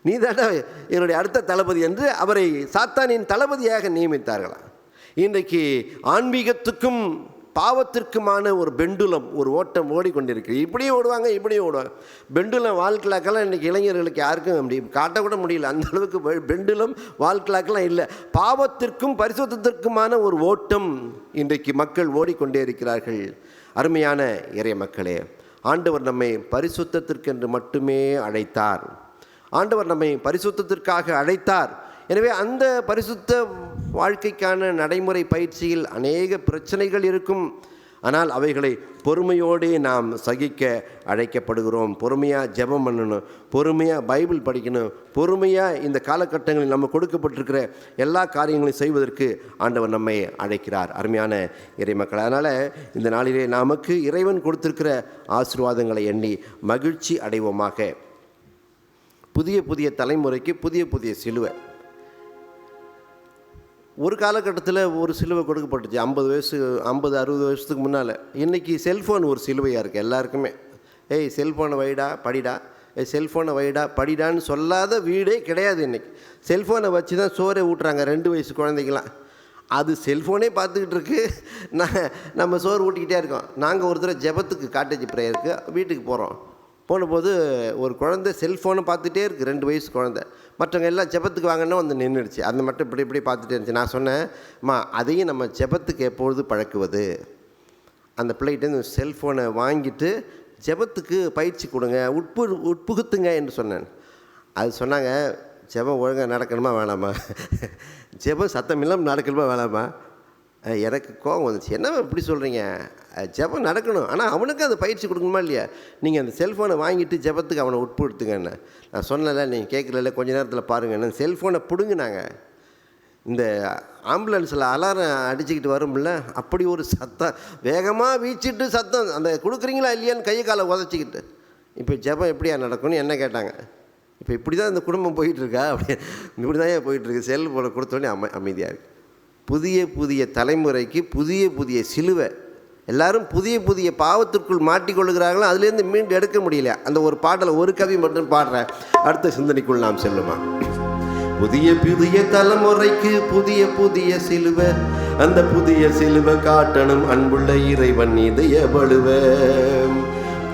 நீ தானே என்னுடைய அடுத்த தளபதி என்று அவரை சாத்தானின் தளபதியாக நியமித்தார்களாம். இன்றைக்கு ஆன்மீகத்துக்கும் பாவத்திற்குமான ஒரு பெண்டுலம், ஒரு ஓட்டம் ஓடிக்கொண்டிருக்கு. இப்படியும் ஓடுவாங்க, இப்படியும் ஓடுவாங்க. பெண்டுலம் வாழ்க்கலாக்கெல்லாம் இன்றைக்கி இளைஞர்களுக்கு யாருக்கும் அப்படி காட்டக்கூட முடியல. அந்த அளவுக்கு பெண்டுலம் வாழ்க்கலாக்கெல்லாம் இல்லை. பாவத்திற்கும் பரிசுத்தத்திற்குமான ஒரு ஓட்டம் இன்றைக்கு மக்கள் ஓடிக்கொண்டே இருக்கிறார்கள். அருமையான இறை மக்களே, ஆண்டவர் நம்மை பரிசுத்தத்திற்கென்று மட்டுமே அழைத்தார். ஆண்டவர் நம்மை பரிசுத்தத்திற்காக அழைத்தார். எனவே அந்த பரிசுத்த வாழ்க்கைக்கான நடைமுறை பயிற்சியில் அநேக பிரச்சனைகள் இருக்கும். ஆனால் அவைகளை பொறுமையோடு நாம் சகிக்க அழைக்கப்படுகிறோம். பொறுமையாக ஜெபம் பண்ணணும், பொறுமையாக பைபிள் படிக்கணும், பொறுமையாக இந்த காலகட்டங்களில் நம்ம கொடுக்கப்பட்டிருக்கிற எல்லா காரியங்களையும் செய்வதற்கு ஆண்டவர் நம்மை அழைக்கிறார். அருமையான இறைமக்கள், அதனால் இந்த நாளிலே நமக்கு இறைவன் கொடுத்திருக்கிற ஆசீர்வாதங்களை எண்ணி மகிழ்ச்சி அடைவோமாக. புதிய புதிய தலைமுறைக்கு புதிய புதிய சிலுவை. ஒரு காலகட்டத்தில் ஒரு சிலுவை கொடுக்கப்பட்டுச்சு 50 வயசு 50-60 வருஷத்துக்கு முன்னால். இன்றைக்கி செல்ஃபோன் ஒரு சிலுவையாக இருக்குது எல்லாருக்குமே. ஏய் செல்ஃபோனை வைடா படிடா, செல்ஃபோனை வைடா படிடான்னு சொல்லாத வீடே கிடையாது. இன்றைக்கி செல்ஃபோனை வச்சு தான் சோறே ஊட்டுறாங்க 2 வயசு குழந்தைங்களாம். அது செல்ஃபோனே பார்த்துக்கிட்டு இருக்கு, நம்ம சோறு ஊட்டிக்கிட்டே இருக்கோம். நாங்கள் ஒரு தடவை ஜெபத்துக்கு காட்டேஜ் ப்ரேயருக்கு வீட்டுக்கு போனபோது ஒரு குழந்தை செல்ஃபோனை பார்த்துட்டே இருக்குது, 2 வயசு குழந்தை. மற்றவங்க எல்லாம் ஜெபத்துக்கு வாங்கன்னா வந்து நின்றுடுச்சு. அந்த மட்டும் இப்படி பார்த்துட்டே இருந்துச்சு. நான் சொன்னேன்ம்மா, அதையும் நம்ம ஜெபத்துக்கு எப்பொழுது பழக்குவது? அந்த பிள்ளைகிட்ட செல்ஃபோனை வாங்கிட்டு ஜெபத்துக்கு பயிற்சி கொடுங்க, உட்புகுத்துங்க என்று சொன்னேன். அது சொன்னாங்க, ஜெபம் ஒழுங்காக நடக்கணுமா வேணாமா? ஜெபம் சத்தம் இல்லாமல் நடக்கணுமா வேணாமா? எனக்கு கோபம் வந்துச்சு. என்ன இப்படி சொல்கிறீங்க? ஜெபம் நடக்கணும், ஆனால் அவனுக்கு அது பயிற்சி கொடுக்கணுமா இல்லையா? நீங்கள் அந்த செல்ஃபோனை வாங்கிட்டு ஜெபத்துக்கு அவனை உட்படுத்துங்கன்னு நான் சொன்னல. நீங்கள் கேட்கல, கொஞ்ச நேரத்தில் பாருங்கன்னு செல்ஃபோனை பிடுங்கினாங்க. இந்த ஆம்புலன்ஸில் அலாரம் அடிச்சுக்கிட்டு வரும்ல, அப்படி ஒரு சத்தம், வேகமாக வீச்சிட்டு சத்தம், அந்த கொடுக்குறீங்களா இல்லையான்னு கையை காலை உதச்சிக்கிட்டு. இப்போ ஜெபம் எப்படியா நடக்கும்னு என்ன கேட்டாங்க. இப்போ இப்படி தான் இந்த குடும்பம் போயிட்டுருக்கா? அப்படி இப்படி தான் போயிட்டுருக்கு. செல்ஃபோனை கொடுத்தோடனே அமைதியாக இருக்குது. புதிய புதிய தலைமுறைக்கு புதிய புதிய சிலுவை. எல்லாரும் புதிய புதிய பாவத்திற்குள் மாட்டிக்கொள்ளுகிறார்களோ, அதுலேருந்து மீண்டு எடுக்க முடியல. அந்த ஒரு பாடலை ஒரு கவி மட்டும் பாடுறேன், அடுத்த சிந்தனைக்குள் நாம் செல்லுமா. புதிய புதிய தலைமுறைக்கு புதிய புதிய சிலுவை, அந்த புதிய சிலுவை காட்டணும் அன்புள்ள இறைவன் இதய வலுவ.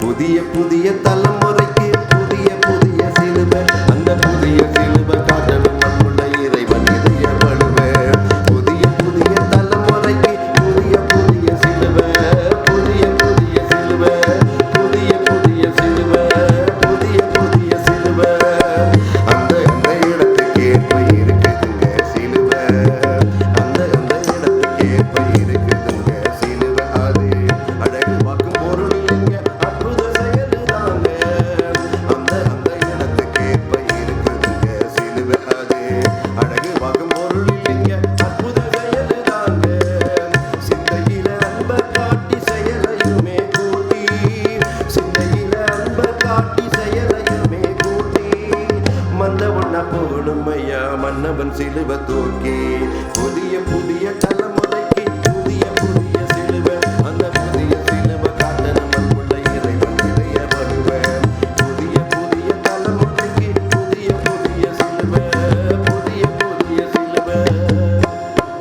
புதிய புதிய தலைமுறைக்கு புதிய புதிய சிலுவை, அந்த புதிய சிலுவை காட்டணும் அன்புள்ள இறைவன் இதய வலுவ. புதிய புதிய தலைமுறைக்கு புதிய புதிய சிலுவை, புதிய புதிய சிலுவை, புதிய புதிய சிலுவை, புதிய புதிய சிலுவை. அந்த இடத்துக்கு ஏற்ப இருக்குதுங்க சிலுவை, அந்த இடத்துக்கு ஏற்ப இருக்குதுங்க சிலுவை. அது அழகு பார்க்கும் பொருள் இல்லைங்க, அற்புத செயல் தாங்க. அந்த இடத்துக்கு ஏற்ப இருக்குதுங்க சிலுவை. அது அழகு பார்க்கும் பொருள் இல்லைங்க, அற்புத செயல் தாங்க. சிந்தையில அன்ப காட்டி செயலையுமே கூட்டி, சிந்தையில அன்ப காட்டி செயலையுமே கூட்டி, மன்னவன் போடும் ஐயா மன்னவன் சிலுவை தூக்கி. புதிய புதிய தலைமுறைக்கு புதிய புதிய சிலுவை, அந்த புதிய சிலுவை காட்டணும் அன்புள்ள இறைவன் இதய வலுவ. புதிய புதிய தலைமுறைக்கு புதிய புதிய சிலுவை, புதிய புதிய சிலுவை.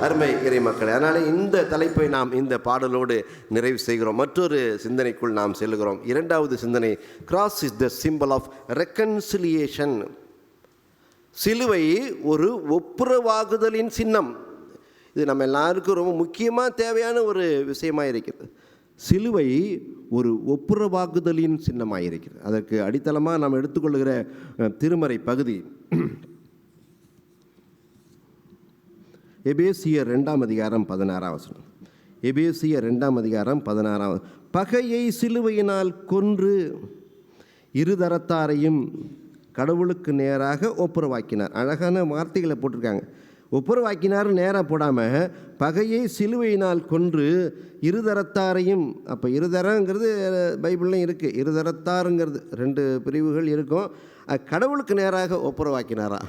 அருமை இறை மக்களே, அதனால் இந்த தலைப்பை நாம் இந்த பாடலோடு நிறைவு செய்கிறோம். மற்றொரு சிந்தனைக்குள் நாம் செல்கிறோம். 2வது சிந்தனை, cross is the simple of reconciliation. சிலுவை ஒரு ஒப்புரவாகுதலின் சின்னம். இது நம்ம எல்லாருக்கும் ரொம்ப முக்கியமாக தேவையான ஒரு விஷயமாக இருக்கிறது. சிலுவை ஒரு ஒப்புரவாகுதலின் சின்னமாக இருக்கிறது. அதற்கு அடித்தளமாக நாம் எடுத்துக்கொள்கிற திருமறை பகுதி எபேசியர் 2 அதிகாரம் 16 வசனம். எபேசியர் 2:16. பகையை சிலுவையினால் கொன்று இருதரத்தாரையும் கடவுளுக்கு நேராக ஒப்புரவாக்கினார். அழகான வார்த்தைகளை போட்டிருக்காங்க. ஒப்புரவாக்கினார் நேராக போடாமல் பகையை சிலுவையினால் கொன்று இருதரத்தாரையும். அப்போ இருதரங்கிறது பைபிள்லையும் இருக்குது. இருதரத்தாருங்கிறது 2 பிரிவுகள் இருக்கும். கடவுளுக்கு நேராக ஒப்புரவாக்கினாரா,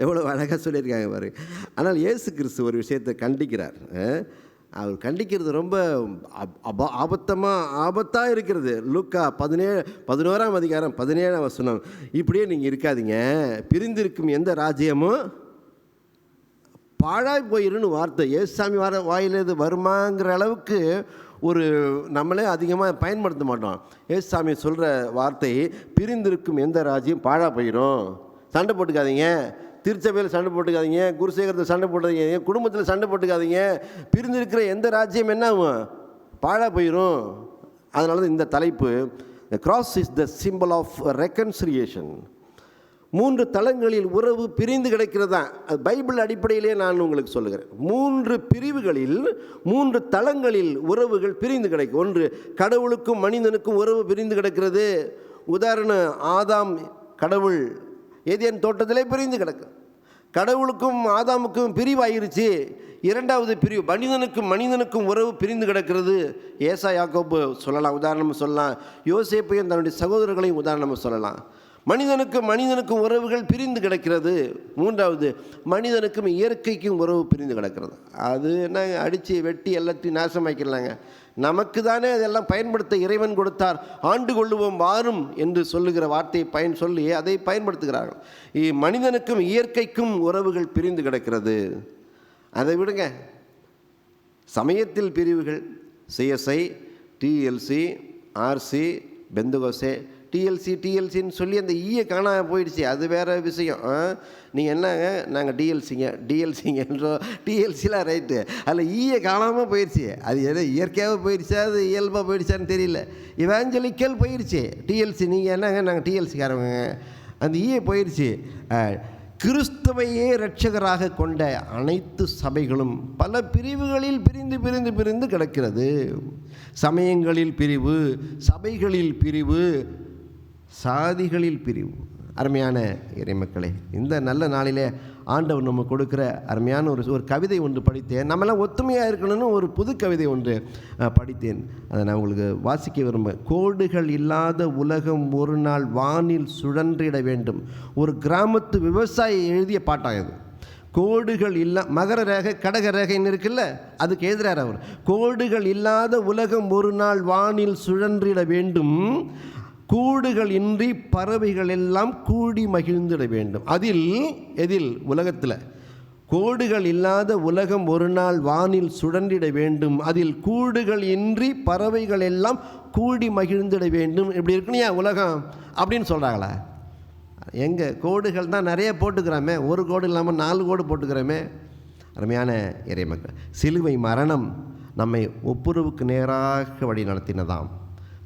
எவ்வளோ அழகாக சொல்லியிருக்காங்க பாரு. ஆனால் இயேசு கிறிஸ்து ஒரு விஷயத்தை கண்டிக்கிறார். அவர் கண்டிக்கிறது ரொம்ப ஆபத்தாக இருக்கிறது. லூக்கா 11:17 இப்படியே நீங்கள் இருக்காதீங்க, பிரிந்திருக்கும் எந்த ராஜ்யமும் பாழாய் போயிருன்னு வார்த்தை ஏசாமி வாயிலேது வருமாங்கிற அளவுக்கு ஒரு நம்மளே அதிகமாக பயன்படுத்த மாட்டோம். ஏசாமி சொல்கிற வார்த்தை, பிரிந்திருக்கும் எந்த ராஜ்யம் பாழாக போயிடும். சண்டை போட்டுக்காதீங்க, திருச்சபையில் சண்டை போட்டுக்காதீங்க, குருசேகரத்தில் சண்டை போட்டுக்காதீங்க, குடும்பத்தில் சண்டை போட்டுக்காதீங்க. பிரிந்திருக்கிற எந்த ராஜ்யம் என்ன ஆகும்? பாழாக போயிடும். அதனால தான் இந்த தலைப்பு, The cross is the symbol of reconciliation. 3 தளங்களில் உறவு பிரிந்து கிடக்கிறதா, அது பைபிள் அடிப்படையிலே நான் உங்களுக்கு சொல்லுகிறேன். 3 பிரிவுகளில் 3 தளங்களில் உறவுகள் பிரிந்து கிடக்கு. ஒன்று, கடவுளுக்கும் மனிதனுக்கும் உறவு பிரிந்து கிடக்கிறது. உதாரணம், ஆதாம் கடவுள் ஏதேன் தோட்டத்திலே பிரிந்து கிடக்கு. கடவுளுக்கும் ஆதாமுக்கும் பிரிவாயிருச்சு. 2வது பிரிவு, மனிதனுக்கும் உறவு பிரிந்து கிடக்கிறது. ஏசா யாக்கோபு சொல்லலாம், உதாரணமாக சொல்லலாம். யோசேப்பையும் தன்னுடைய சகோதரர்களையும் உதாரணமாக சொல்லலாம். மனிதனுக்கும் உறவுகள் பிரிந்து கிடக்கிறது. 3வது, மனிதனுக்கும் இயற்கைக்கும் உறவு பிரிந்து கிடக்கிறது. அது என்ன, அடித்து வெட்டி எல்லாத்தையும் நாசமாக்கிடலாங்க. நமக்கு தானே அதெல்லாம் பயன்படுத்த இறைவன் கொடுத்தார். ஆண்டு கொள்ளுவோம் வாரும் என்று சொல்லுகிற வார்த்தையை சொல்லி அதை பயன்படுத்துகிறார்கள். மனிதனுக்கும் இயற்கைக்கும் உறவுகள் பிரிந்து கிடக்கிறது. அதை விடுங்க, சமயத்தில் பிரிவுகள், சிஎஸ்ஐ, டிஎல்சி, ஆர்சி, பெந்தகோசே, டிஎல்சின்னு சொல்லி அந்த ஈயை காணாம போயிடுச்சு. அது வேறு விஷயம். நீங்கள் என்னங்க, நாங்கள் டிஎல்சிங்கன்றோம். டிஎல்சிலாம் ரைட்டு, அதில் ஈயை காணாமல் போயிடுச்சு. அது எதோ இயற்கையாக போயிடுச்சா, அது இயல்பாக போயிடுச்சான்னு தெரியல. இவாஞ்சலிக்கல் போயிடுச்சு. டிஎல்சி நீங்கள் என்னங்க, நாங்கள் டிஎல்சிக்காரவங்க. அந்த ஈயை போயிடுச்சு. கிறிஸ்துவையே இரட்சகராக கொண்ட அனைத்து சபைகளும் பல பிரிவுகளில் பிரிந்து கிடக்கிறது. சமயங்களில் பிரிவு, சபைகளில் பிரிவு, சாதிகளில் பிரிவு. அருமையான இறைமக்களே, இந்த நல்ல நாளிலே ஆண்டவர் நம்ம கொடுக்குற அருமையான ஒரு கவிதை ஒன்று படித்தேன். நம்மளாம் ஒத்துமையாக இருக்கணும்னு ஒரு புது கவிதை ஒன்று படித்தேன். அதை நான் உங்களுக்கு வாசிக்க விரும்புகிறேன். கோடுகள் இல்லாத உலகம் ஒரு நாள் வானில் சுழன்றிட வேண்டும். ஒரு கிராமத்து விவசாயி எழுதிய பாட்டாக இது. கோடுகள் மகர ரேகை கடக ரேகைன்னு இருக்குல்ல, அதுக்கு எதிராக அவர், கோடுகள் இல்லாத உலகம் ஒரு நாள் வானில் சுழன்றிட வேண்டும், கூடுகள் இன்றி பறவைகள் எல்லாம் கூடி மகிழ்ந்திட வேண்டும். எதில் உலகத்தில் கோடுகள் இல்லாத உலகம் ஒரு நாள் வானில் சுழன்றிட வேண்டும், அதில் கூடுகள் இன்றி பறவைகள் எல்லாம் கூடி மகிழ்ந்திட வேண்டும். இப்படி இருக்குனியா உலகம் அப்படின்னு சொல்கிறாங்களா? எங்கே கோடுகள் தான் நிறைய போட்டுக்கிறோமே, ஒரு கோடு இல்லாமல் 4 கோடு போட்டுக்கிறோமே. அருமையான இறைமக்கள், சிலுவை மரணம் நம்மை ஒப்புரவுக்கு நேராக வழி நடத்தினதாம்.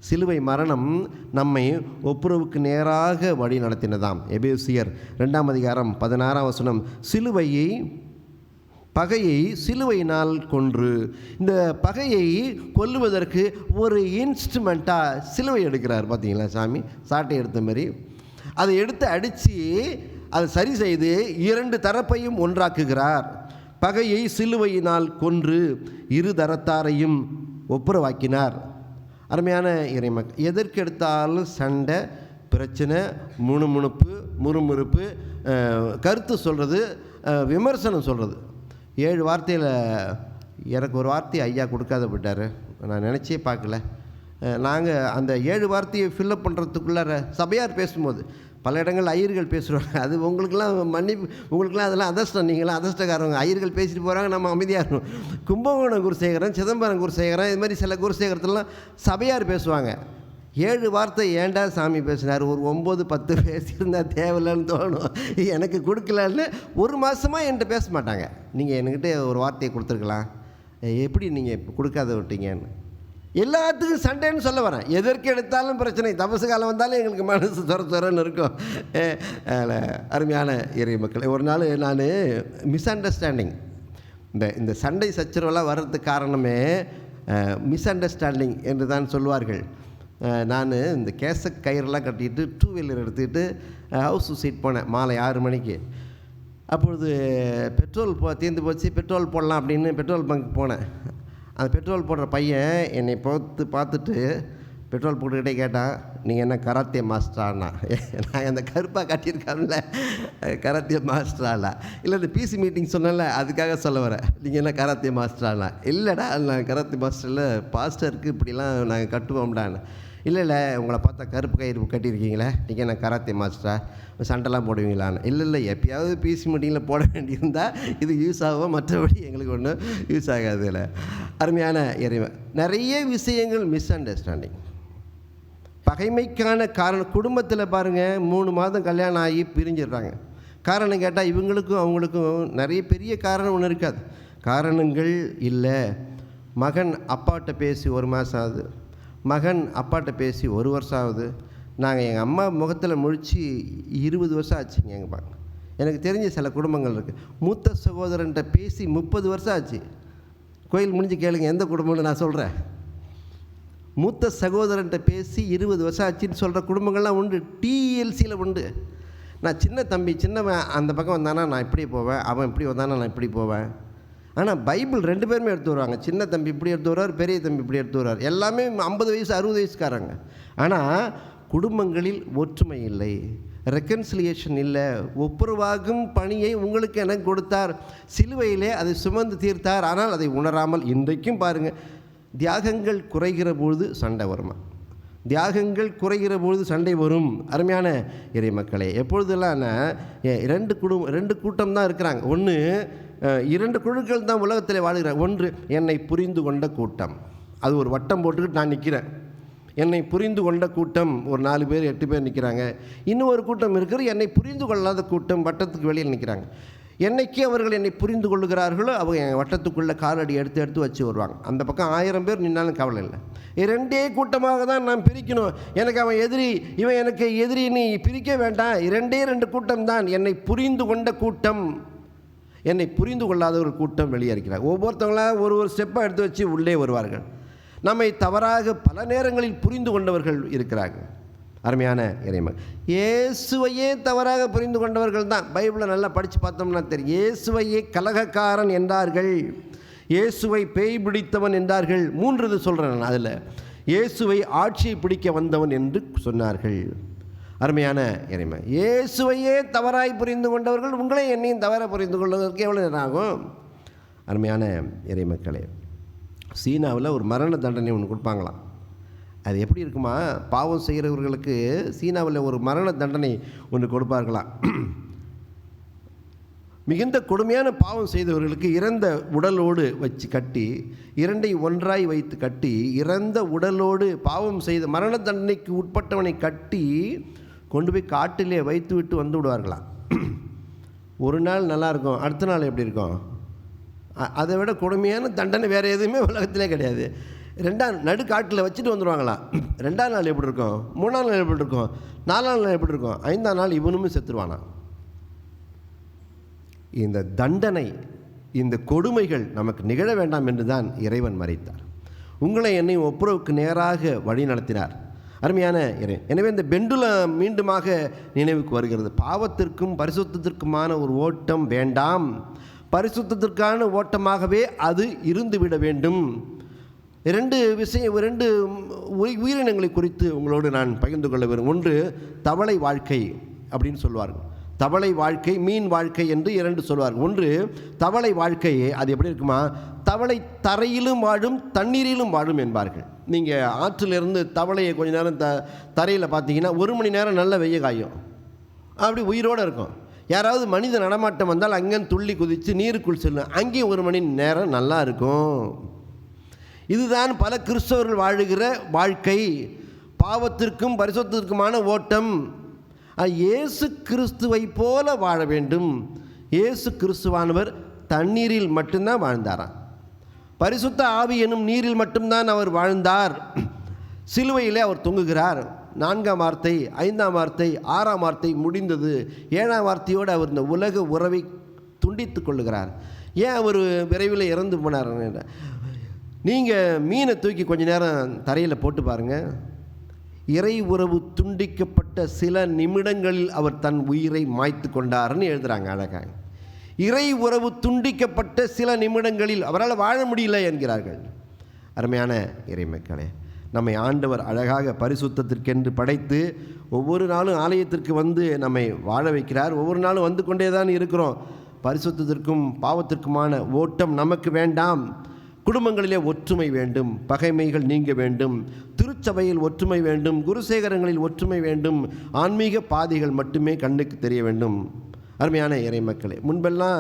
சிலுவை மரணம் நம்மை ஒப்புரவுக்கு நேராக வழி நடத்தினதாம். எபேசியர் 2:16 பகையை சிலுவையினால் கொன்று. இந்த பகையை கொல்லுவதற்கு ஒரு இன்ஸ்ட்ருமெண்ட்டாக சிலுவை எடுக்கிறார். பார்த்தீங்களா, சாமி சாட்டை எடுத்த மாதிரி அதை எடுத்து அடித்து அதை சரி செய்து 2 தரப்பையும் ஒன்றாக்குகிறார். பகையை சிலுவையினால் கொன்று இரு தரத்தாரையும் ஒப்புரவாக்கினார். அருமையான இறைமக்கள், எதற்கெடுத்தாலும் சண்டை, பிரச்சனை, முறுமுறுப்பு, கருத்து சொல்கிறது, விமர்சனம் சொல்கிறது. 7 வார்த்தையில் எனக்கு ஒரு வார்த்தையை ஐயா கொடுக்காத போயிட்டார். நான் நினச்சே பார்க்கல. நாங்கள் அந்த 7 வார்த்தையை ஃபில்லப் பண்ணுறதுக்குள்ளார சபையார் பேசும்போது பல இடங்கள் ஐயர்கள் பேசுகிறாங்க. அது உங்களுக்கெல்லாம் உங்களுக்கெல்லாம் அதெல்லாம் அதிர்ஷ்டம். நீங்களாம் அதிர்ஷ்டக்காரவங்க. ஐயர்கள் பேசிட்டு போகிறாங்க, நம்ம அமைதியாக இருக்கணும். கும்பகோணம் குருசேகரன், சிதம்பரம் குருசேகரன், இது மாதிரி சில குருசேகரத்துலாம் சபையார் பேசுவாங்க. 7 வார்த்தை ஏண்டா சாமி பேசினார், ஒரு 9-10 பேசியிருந்தால் தேவையில்லைன்னு தோணும். எனக்கு கொடுக்கலன்னு 1 மாதமாக என்கிட்ட பேச மாட்டாங்க. நீங்கள் என்கிட்ட ஒரு வார்த்தையை கொடுத்துருக்கலாம், எப்படி நீங்கள் கொடுக்காத விட்டீங்கன்னு. எல்லாத்துக்கும் சண்டைன்னு சொல்ல வரேன். எதற்கு எடுத்தாலும் பிரச்சனை. தபசு காலம் வந்தாலும் எங்களுக்கு மனசு துறன்னு இருக்கும். அருமையான இறை மக்கள், ஒரு நாள் நான் மிஸ் அண்டர்ஸ்டாண்டிங், இந்த சண்டை சச்சரவெல்லாம் வர்றதுக்கு காரணமே மிஸ் அண்டர்ஸ்டாண்டிங் என்று தான் சொல்வார்கள். நான் இந்த கேச கயிறெல்லாம் கட்டிட்டு 2 வீலர் எடுத்துக்கிட்டு ஹவுஸ் சீட் போனேன் மாலை 6 மணிக்கு. அப்பொழுது பெட்ரோல் தீர்ந்து போச்சு, பெட்ரோல் போடலாம் அப்படின்னு பெட்ரோல் பங்க் போனேன். அந்த பெட்ரோல் போடுற பையன் என்னை பார்த்துட்டு பெட்ரோல் போட்டுக்கிட்டே கேட்டான், நீங்கள் என்ன கராத்தே மாஸ்டரானா? நான் அந்த கருப்பாக கட்டியிருக்கான்ல கராத்தே மாஸ்டரானா? இல்லை இந்த பிசி மீட்டிங் சொன்னேன்ல அதுக்காக சொல்ல வரேன். நீங்கள் என்ன கராத்தே மாஸ்டரானா? இல்லைடா நான் கராத்தே மாஸ்டரில் பாஸ்டருக்கு இப்படிலாம் நாங்கள் கட்டுவோம்டான்னு. இல்லை உங்களை பார்த்தா கருப்பு கயிறு கட்டியிருக்கீங்களே, நீங்கள் என்ன கராத்தே மாஸ்டரா, சண்டைலாம் போடுவீங்களான்னு? இல்லை எப்பயாவது பிசி மீட்டிங்கில் போட வேண்டியிருந்தால் இது யூஸ் ஆகும், மற்றபடி எங்களுக்கு ஒன்றும் யூஸ் ஆகாது. இல்லை அருமையான இறைவன், நிறைய விஷயங்கள் மிஸ் அண்டர்ஸ்டாண்டிங், பகைமைக்கான காரணம். குடும்பத்தில் பாருங்கள் 3 மாதம் கல்யாணம் ஆகி பிரிஞ்சிடுறாங்க. காரணம் கேட்டால் இவங்களுக்கும் அவங்களுக்கும் நிறைய பெரிய காரணம் ஒன்று இருக்காது. காரணங்கள் இல்லை. மகன் அப்பாட்ட பேசி 1 மாதம் ஆகுது, மகன் அப்பாட்ட பேசி 1 வருஷம் ஆகுது. நாங்கள் எங்கள் அம்மா முகத்தில் முழித்து 20 வருஷம் ஆச்சுங்க. எங்கள் பாங்க எனக்கு தெரிஞ்ச சில குடும்பங்கள் இருக்குது. மூத்த சகோதரன்ட்ட பேசி 30 வருஷம் ஆச்சு. கோயில் முடிஞ்சு கேளுங்க எந்த குடும்பம்னு நான் சொல்கிறேன். மூத்த சகோதரன்ட்ட பேசி 20 வருஷம் ஆச்சுன்னு சொல்கிற குடும்பங்கள்லாம் உண்டு, டிஎல்சியில் உண்டு. நான் சின்ன தம்பி, சின்னவன் அந்த பக்கம் வந்தானா நான் இப்படி போவேன், அவன் இப்படி வந்தானா நான் இப்படி போவேன். ஆனால் பைபிள் 2 பேருமே எடுத்து வருவாங்க. சின்ன தம்பி இப்படி எடுத்து வருவார், பெரிய தம்பி இப்படி எடுத்து வருவார். எல்லாமே 50 வயசு 60 வயசுக்காரங்க. ஆனால் குடும்பங்களில் ஒற்றுமை இல்லை, ரெக்கன்சிலியேஷன் இல்லை. ஒப்புரவாகும் பணியை உங்களுக்கு எனக்கு கொடுத்தார், சிலுவையிலே அதை சுமந்து தீர்த்தார். ஆனால் அதை உணராமல் இன்றைக்கும் பாருங்கள், தியாகங்கள் குறைகிற பொழுது சண்டை வருமா? தியாகங்கள் குறைகிற பொழுது சண்டை வரும். அருமையான இறை மக்களே, எப்பொழுதெல்லாம் 2 கூட்டம் தான் இருக்கிறாங்க. ஒன்று 2 குழுக்கள் தான் உலகத்தில் வாழுகிறாங்க. ஒன்று என்னை புரிந்து கொண்ட கூட்டம், அது ஒரு வட்டம் போட்டுக்கிட்டு நான் நிற்கிறேன். என்னை புரிந்து கொண்ட கூட்டம் ஒரு 4 பேர் 8 பேர் நிற்கிறாங்க. இன்னும் ஒரு கூட்டம் இருக்கிற என்னை புரிந்து கொள்ளாத கூட்டம் வட்டத்துக்கு வெளியில் நிற்கிறாங்க. என்னைக்கு அவர்கள் என்னை புரிந்து கொள்ளுகிறார்களோ அவங்க என் வட்டத்துக்குள்ளே காலடி எடுத்து வச்சு வருவாங்க. அந்த பக்கம் 1000 பேர் நின்னாலும் கவலை இல்லை. 2 கூட்டமாக தான் நான் பிரிக்கணும். எனக்கு அவன் எதிரி, இவன் எனக்கு எதிரி, நீ பிரிக்க வேண்டாம். 2 கூட்டம் தான். என்னை புரிந்து கொண்ட கூட்டம், என்னை புரிந்து கொள்ளாத ஒரு கூட்டம் வெளியே இருக்கிறார். ஒவ்வொருத்தவங்களாம் ஒரு ஸ்டெப்பாக எடுத்து வச்சு உள்ளே வருவார்கள். நம்மை தவறாக பல நேரங்களில் புரிந்து கொண்டவர்கள் இருக்கிறார்கள். அருமையான இறைமன், இயேசுவையே தவறாக புரிந்து கொண்டவர்கள் தான். பைபிளை நல்லா படித்து பார்த்தோம்னா தெரியும். இயேசுவையே கலகக்காரன் என்றார்கள், இயேசுவை பேய் பிடித்தவன் என்றார்கள். 3 சொல்கிறேன் நான். அதில் இயேசுவை ஆட்சியை பிடிக்க வந்தவன் என்று சொன்னார்கள். அருமையான இறைமன், இயேசுவையே தவறாய் புரிந்து கொண்டவர்கள் உங்களே என்னையும் தவறாக புரிந்து கொள்வதற்கு எவ்வளோ நேரம் ஆகும்? அருமையான இறைமக்களே, சீனாவில் ஒரு மரண தண்டனை ஒன்று கொடுப்பாங்களாம். அது எப்படி இருக்குமா? பாவம் செய்கிறவர்களுக்கு சீனாவில் ஒரு மரண தண்டனை ஒன்று கொடுப்பார்களாம். மிகுந்த கொடுமையான பாவம் செய்தவர்களுக்கு இறந்த உடலோடு வச்சு கட்டி, 2 ஒன்றாய் வைத்து கட்டி, இறந்த உடலோடு பாவம் செய்த மரண தண்டனைக்கு உட்பட்டவனை கட்டி கொண்டு போய் காட்டிலே வைத்து விட்டு வந்து விடுவார்களாம். ஒரு நாள் நல்லாயிருக்கும், அடுத்த நாள் எப்படி இருக்கும்? அதை விட கொடுமையான தண்டனை வேறு எதுவுமே உலகத்திலே கிடையாது. 2ஆம் நடுக்காட்டில் வச்சுட்டு வந்துடுவாங்களாம். 2ஆம் நாள் எப்படி இருக்கும்? 3ஆம் நாள் எப்படி இருக்கும்? 4ஆம் நாள் எப்படி இருக்கும்? 5ஆம் நாள் இவனுமே செத்துருவானா. இந்த தண்டனை, இந்த கொடுமைகள் நமக்கு நிகழ வேண்டாம் என்று தான் இறைவன் மறைத்தார். உங்களை என்னையும் ஒப்புரவுக்கு நேராக வழி நடத்தினார். அருமையான இறை, எனவே இந்த பெண்டுலம் மீண்டுமாக நினைவுக்கு வருகிறது. பாவத்திற்கும் பரிசுத்தத்திற்குமான ஒரு ஓட்டம் வேண்டாம், பரிசுத்தத்திற்கான ஓட்டமாகவே அது இருந்துவிட வேண்டும். 2 உயிரினங்களை குறித்து உங்களோடு நான் பகிர்ந்து கொள்ள வேண்டும். ஒன்று தவளை வாழ்க்கை அப்படின்னு சொல்வார்கள். தவளை வாழ்க்கை, மீன் வாழ்க்கை என்று 2 சொல்வார்கள். ஒன்று தவளை வாழ்க்கையே, அது எப்படி இருக்குமா? தவளை தரையிலும் வாழும் தண்ணீரிலும் வாழும் என்பார்கள். நீங்கள் ஆற்றிலிருந்து தவளையை கொஞ்ச நேரம் தரையில் பார்த்தீங்கன்னா 1 மணி நேரம் நல்ல வெய்ய காயும், அப்படி உயிரோடு இருக்கும். யாராவது மனித நடமாட்டம் வந்தால் அங்கேன்னு துள்ளி குதித்து நீருக்குள் செல்லும், அங்கேயும் 1 மணி நேரம் நல்லா இருக்கும். இதுதான் பல கிறிஸ்தவர்கள் வாழுகிற வாழ்க்கை, பாவத்திற்கும் பரிசுத்தத்திற்குமான ஓட்டம். இயேசு கிறிஸ்துவை போல வாழ வேண்டும். இயேசு கிறிஸ்துவானவர் தண்ணீரில் மட்டும்தான் வாழ்ந்தாராம். பரிசுத்த ஆவி எனும் நீரில் மட்டும்தான் அவர் வாழ்ந்தார். சிலுவையிலே அவர் தொங்குகிறார். 4ஆம் வார்த்தை, 5ஆம் வார்த்தை, 6ஆம் வார்த்தை முடிந்தது. 7ஆம் வார்த்தையோடு அவர் இந்த உலக உறவை துண்டித்து கொள்ளுகிறார். ஏன் அவர் விரைவில் இறந்து போனார்? நீங்கள் மீனை தூக்கி கொஞ்ச நேரம் தரையில் போட்டு பாருங்கள். இறை உறவு துண்டிக்கப்பட்ட சில நிமிடங்களில் அவர் தன் உயிரை மாய்த்து கொண்டார்னு எழுதுகிறாங்க அழகாக. இறை உறவு துண்டிக்கப்பட்ட சில நிமிடங்களில் அவரால் வாழ முடியல என்கிறார்கள். அருமையான இறை மக்களே, நம்மை ஆண்டவர் அழகாக பரிசுத்தத்திற்கென்று படைத்து ஒவ்வொரு நாளும் ஆலயத்திற்கு வந்து நம்மை வாழ வைக்கிறார். ஒவ்வொரு நாளும் வந்து கொண்டே தான் இருக்கிறோம். பரிசுத்தத்திற்கும் பாவத்திற்குமான ஓட்டம் நமக்கு வேண்டாம். குடும்பங்களிலே ஒற்றுமை வேண்டும், பகைமைகள் நீங்க வேண்டும், திருச்சபையில் ஒற்றுமை வேண்டும், குருசேகரங்களில் ஒற்றுமை வேண்டும், ஆன்மீக பாதைகள் மட்டுமே கண்ணுக்கு தெரிய வேண்டும். அருமையான இறை மக்களே, முன்பெல்லாம்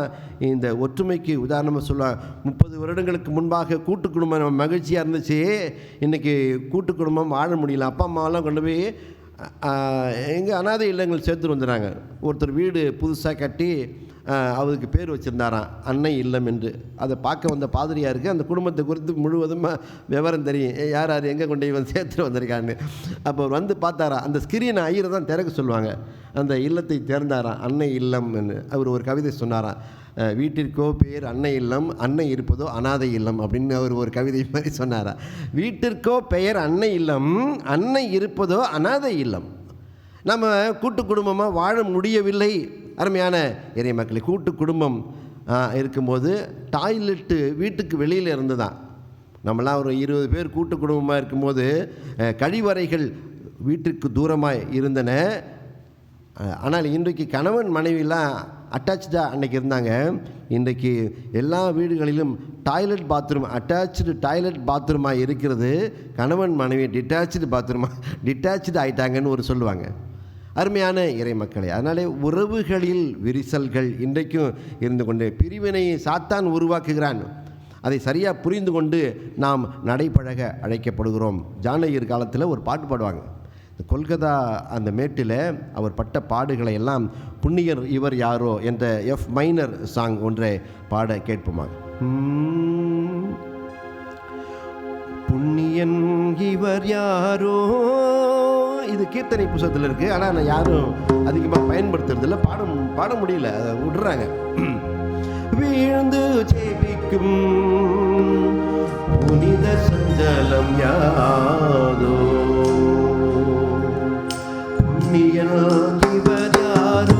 இந்த ஒற்றுமைக்கு உதாரணமாக சொல்ல 30 வருடங்களுக்கு முன்பாக கூட்டு குடும்பம் நம்ம மகிழ்ச்சியாக இருந்துச்சு. இன்றைக்கி கூட்டு குடும்பம் வாழ முடியல. அப்பா அம்மாவெல்லாம் கொண்டு போய் எங்கள் அனாதை இல்லங்கள் சேர்த்துட்டு வந்துடுறாங்க. ஒருத்தர் வீடு புதுசாக கட்டி அவருக்கு பேர் வச்சுருந்தாராம் அன்னை இல்லம் என்று. அதை பார்க்க வந்த பாதிரியாருக்கு அந்த குடும்பத்தை குறித்து முழுவதுமாக விவரம் தெரியும், யார் யார் எங்கே கொண்டு வந்து சேர்த்துட்டு வந்திருக்கான்னு. அப்போ அவர் வந்து பார்த்தாராம். அந்த ஸ்கிரீனை ஐயரை தான் திறக்க சொல்லுவாங்க. அந்த இல்லத்தை திறந்தாராம் அன்னை இல்லம் என்று. அவர் ஒரு கவிதை சொன்னாராம், வீட்டிற்கோ பேர் அன்னை இல்லம், அன்னை இருப்பதோ அனாதை இல்லம் அப்படின்னு அவர் ஒரு கவிதை மாதிரி சொன்னாரா. வீட்டிற்கோ பெயர் அன்னை இல்லம், அன்னை இருப்பதோ அனாதை இல்லம். நம்ம கூட்டு குடும்பமாக வாழ முடியவில்லை. அருமையான இறை மக்களை, கூட்டு குடும்பம் இருக்கும்போது டாய்லெட்டு வீட்டுக்கு வெளியில் இருந்து தான். நம்மளாம் ஒரு 20 பேர் கூட்டு குடும்பமாக இருக்கும்போது கழிவறைகள் வீட்டுக்கு தூரமாக இருந்தன. ஆனால் இன்றைக்கு கணவன் மனைவிலாம் அட்டாச்சாக அன்றைக்கி இருந்தாங்க. இன்றைக்கு எல்லா வீடுகளிலும் டாய்லெட் பாத்ரூம், அட்டாச்சு டாய்லெட் பாத்ரூமாக இருக்கிறது. கணவன் மனைவி டிட்டாச்சு ஆயிட்டாங்கன்னு ஒரு சொல்லுவாங்க. அருமையான இறை மக்களே, அதனாலே உறவுகளில் விரிசல்கள் இன்றைக்கும் இருந்து கொண்டு பிரிவினை சாத்தான் உருவாக்குகிறான். அதை சரியாக புரிந்து கொண்டு நாம் நடைபழக அழைக்கப்படுகிறோம். ஜானகிர் காலத்தில் ஒரு பாட்டு பாடுவாங்க. கொல்கத்தா அந்த மேட்டில் அவர் பட்ட பாடுகளை எல்லாம் புண்ணியர் இவர் யாரோ என்ற எஃப் மைனர் சாங் ஒன்றை பாட கேட்போமாக. புண்ணியன் இவர் யாரோ, இது கீர்த்தனை புத்தகத்தில் இருக்குது. ஆனால் நான் யாரும் அதிகமாக பயன்படுத்துறதில்ல, பாட முடியல, அதை விடுறாங்க. வீழ்ந்து ஜெபிக்கும் புனித சஞ்சலம் யாதோ, புண்ணியன் இவர் யாரோ,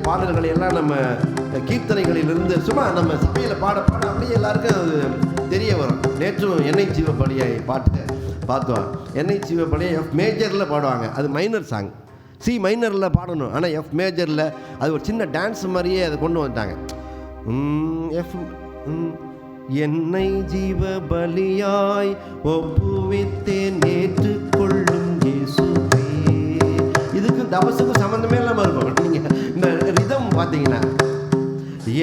பாடல்களை எல்லாம் நம்ம கீர்த்தனைகளிலிருந்து சும்மா நம்ம சபையில் பாட அப்படியே எல்லாருக்கும் அது தெரிய வரும். நேற்றும் எண்ணெய் ஜீவபலியை பாட்டு பார்த்தோம். எண்ணெய் ஜீவபலியை எஃப் மேஜரில் பாடுவாங்க. அது மைனர் சாங், சி மைனரில் பாடணும். ஆனால் எஃப் மேஜரில் அது ஒரு சின்ன டான்ஸ் மாதிரியே அதை கொண்டு வந்துட்டாங்க. எஃப் என்னை ஜீவ பலியாய் ஒப்புவித்தேன் ஏற்றுக்கொள்ளும் இயேசுவே. இதுக்கு தபசுக்கும் சம்மந்தமே இல்லாமல் இருக்கும். நீங்கள் இந்த ரிதம் பார்த்தீங்கன்னா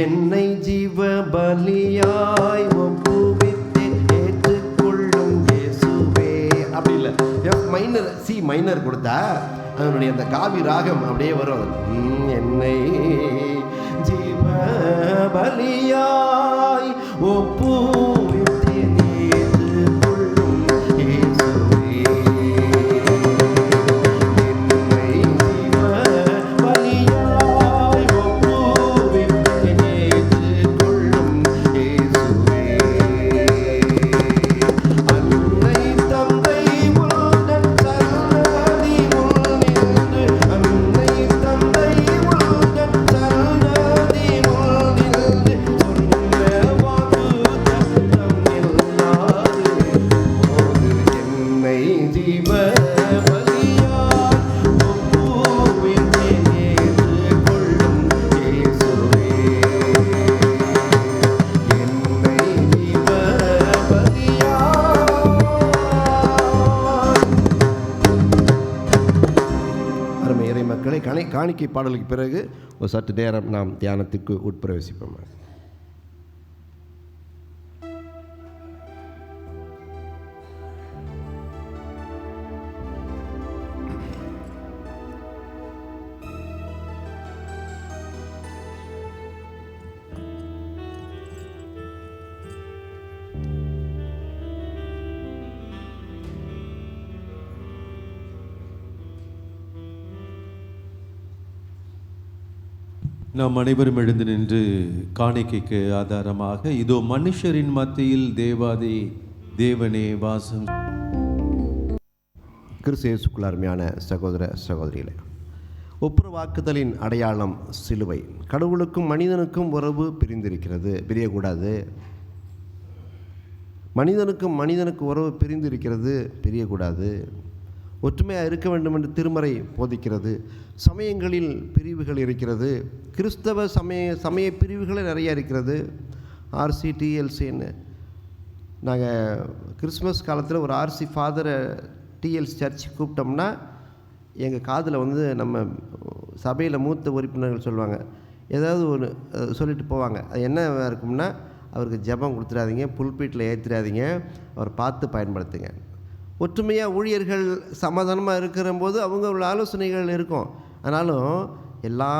என்னை ஜீவ பலியாய் ஒப்புவித்தேன் ஏற்றுக்கொள்ளும் இயேசுவே அப்படி இல்லை. எஃப் மைனர் சி மைனர் கொடுத்தா அதனுடைய அந்த காவி ராகம் அப்படியே வரும். என்னை ஜீவ பலியாய் ஒப்புவித்தேன் ஏற்றுக்கொள்ளும் இயேசுவே. என்னை ஜீவ பலியாய் ஒப்புவித்தேன் காணிக்கை பாடலுக்கு பிறகு ஒரு சற்று நேரம் நாம் தியானத்துக்கு உட்பிரவேசிப்போம். நாம் அனைவரும் எழுந்து நின்று காணிக்கைக்கு ஆதாரமாக, இதோ மனுஷரின் மத்தியில் தேவாதி தேவனே வாசம். கிறிஸ்து இயேசுக்குள் அருமையான சகோதர சகோதரிகளே, ஒப்புரவாக்குதலின் அடையாளம் சிலுவை. கடவுளுக்கும் மனிதனுக்கும் உறவு பிரிந்திருக்கிறது, பிரியக்கூடாது. மனிதனுக்கு உறவு பிரிந்திருக்கிறது, பிரியக்கூடாது. ஒற்றுமையாக இருக்க வேண்டும் என்று திருமறை போதிக்கிறது. சமயங்களில் பிரிவுகள் இருக்கிறது. கிறிஸ்தவ சமய பிரிவுகளே நிறையா இருக்கிறது. ஆர்சி டிஎல்சின்னு நாங்கள் கிறிஸ்மஸ் காலத்தில் ஒரு ஆர்சி ஃபாதரை டிஎல்சி சர்ச் கூப்பிட்டோம்னா எங்கள் காதில் வந்து நம்ம சபையில் மூத்த உறுப்பினர்கள் சொல்லுவாங்க, ஏதாவது ஒன்று சொல்லிட்டு போவாங்க. அது என்ன இருக்கும்னா, அவருக்கு ஜெபம் கொடுத்துடாதீங்க, புல்பீட்டில் ஏற்றிடாதீங்க, அவர் பார்த்து பயன்படுத்துங்க. ஒற்றுமையாக ஊழியர்கள் சமாதானமாக இருக்கிறபோது அவங்களோட ஆலோசனைகள் இருக்கும். ஆனாலும் எல்லா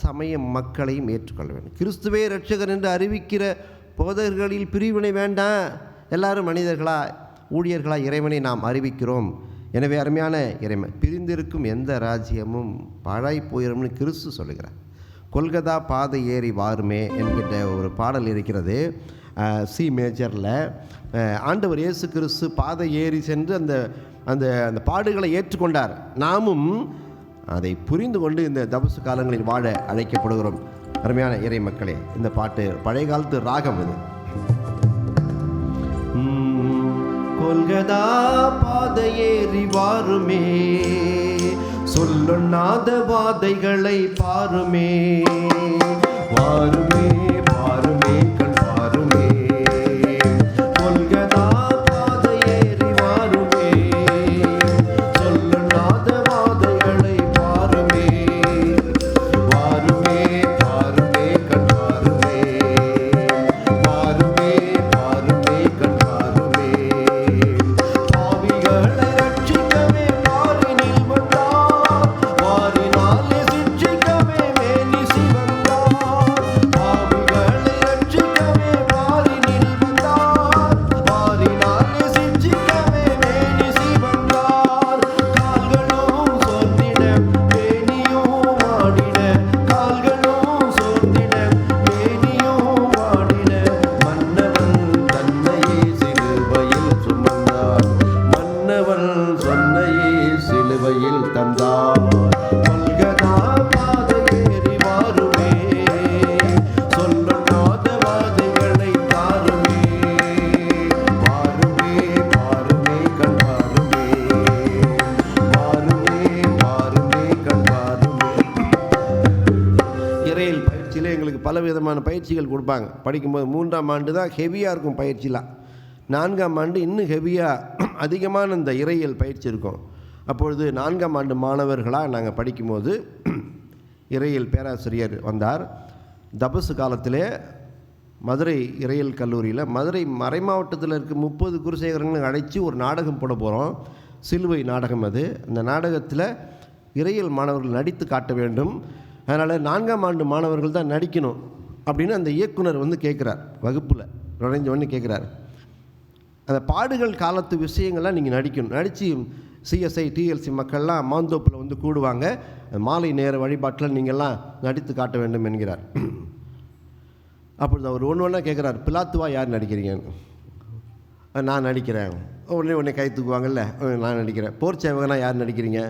சமய மக்களையும் ஏற்றுக்கொள்ள வேண்டும். கிறிஸ்துவே இரட்சகர் என்று அறிவிக்கிற போதகர்களில் பிரிவினை வேண்டாம். எல்லாரும் மனிதர்களாக ஊழியர்களாக இறைவனை நாம் அறிவிக்கிறோம். எனவே அருமையான இறைவன், பிரிந்திருக்கும் எந்த ராஜ்யமும் பாழாய் போயிடும்னு கிறிஸ்து சொல்லுகிறார். கொல்கத்தா பாதை ஏறி வாருமே என்கின்ற ஒரு பாடல் இருக்கிறது. சி மேஜரில் ஆண்டவர் இயேசு கிறிஸ்து பாதை ஏறி சென்று அந்த அந்த அந்த பாடுகளை ஏற்றுக்கொண்டார். நாமும் அதை புரிந்து கொண்டு இந்த தபசு காலங்களில் வாழ அழைக்கப்படுகிறோம். அருமையான இறை மக்களே, இந்த பாட்டு பழைய காலத்து ராகம் இது. கொல்கதா பாதை ஏறி வாருமே, சொல்லொண்ணாத வாதைகளை பாருமே, வாருமே வாருமே கண் வாருமே. கொல்கதா பாதை ஏறி வாருமே, சொல்லொண்ணாத வாதைகளை பாருமே, வாருமே வாருமே கண் வாருமே, வாருமே வாருமே கண் வாருமே. பாவிகளை ரட்சிக்கவே வாரினில் வந்தார், வாரினாலே சிட்சிக்கவே மேனிசி வந்தார். பாவிகளை ரட்சிக்கவே வாரினில் வந்தார், வாரினாலே சிட்சிக்கவே மேனிசி வந்தார். கால்களும் சோர்ந்திட மேனியும் வாடிட, கால்களும் சோர்ந்திட மேனியும் வாடிட, மன்னவன் தன்னையே சிலுவையில் சுமந்தார், மன்னவன் சொன்னையே சிலுவையில் தந்தார். கொல்கதா பாதை ஏறி வாருமே, சொல்லொண்ணாத வாதைகளை தாருமே, வாருமே வாருமே கண் வாருமே, வாருமே வாருமே கண் வாருமே. இறையில் பயிற்சியில் எங்களுக்கு பலவிதமான பயிற்சிகள் கொடுப்பாங்க. படிக்கும்போது 3ஆம் ஆண்டு தான் ஹெவியாக இருக்கும் பயிற்சிலாம். 4ஆம் ஆண்டு இன்னும் ஹெவியாக அதிகமான இந்த இறையியல் பயிற்சி இருக்கும். அப்பொழுது 4ஆம் ஆண்டு மாணவர்களாக நாங்கள் படிக்கும்போது இறையியல் பேராசிரியர் வந்தார். தபசு காலத்திலே மதுரை இறையியல் கல்லூரியில் மதுரை மறைமாவட்டத்தில் இருக்க 30 குருசேகரங்களை அழைச்சி ஒரு நாடகம் போட போகிறோம். சிலுவை நாடகம் அது. அந்த நாடகத்தில் இறையியல் மாணவர்கள் நடித்து காட்ட வேண்டும். அதனால் 4ஆம் ஆண்டு மாணவர்கள் தான் நடிக்கணும் அப்படின்னு அந்த இயக்குனர் வந்து கேட்குறார். வகுப்பில் நுழைஞ்சவொன்னு கேட்குறார், அந்த பாடுகள் காலத்து விஷயங்கள்லாம் நீங்கள் நடிக்கணும். நடித்து சிஎஸ்ஐ டிஎல்சி மக்கள்லாம் மாந்தோப்பில் வந்து கூடுவாங்க, மாலை நேர வழிபாட்டில் நீங்கள்லாம் நடித்து காட்ட வேண்டும் என்கிறார். அப்பொழுது அவர் ஒன்று ஒன்றா கேட்குறார், பிலாத்துவா யார் நடிக்கிறீங்கன்னு. நான் நடிக்கிறேன். உடனே கை தூக்குவாங்கல்ல, நான் நடிக்கிறேன். போர் சேவகனா யார் நடிக்கிறீங்க?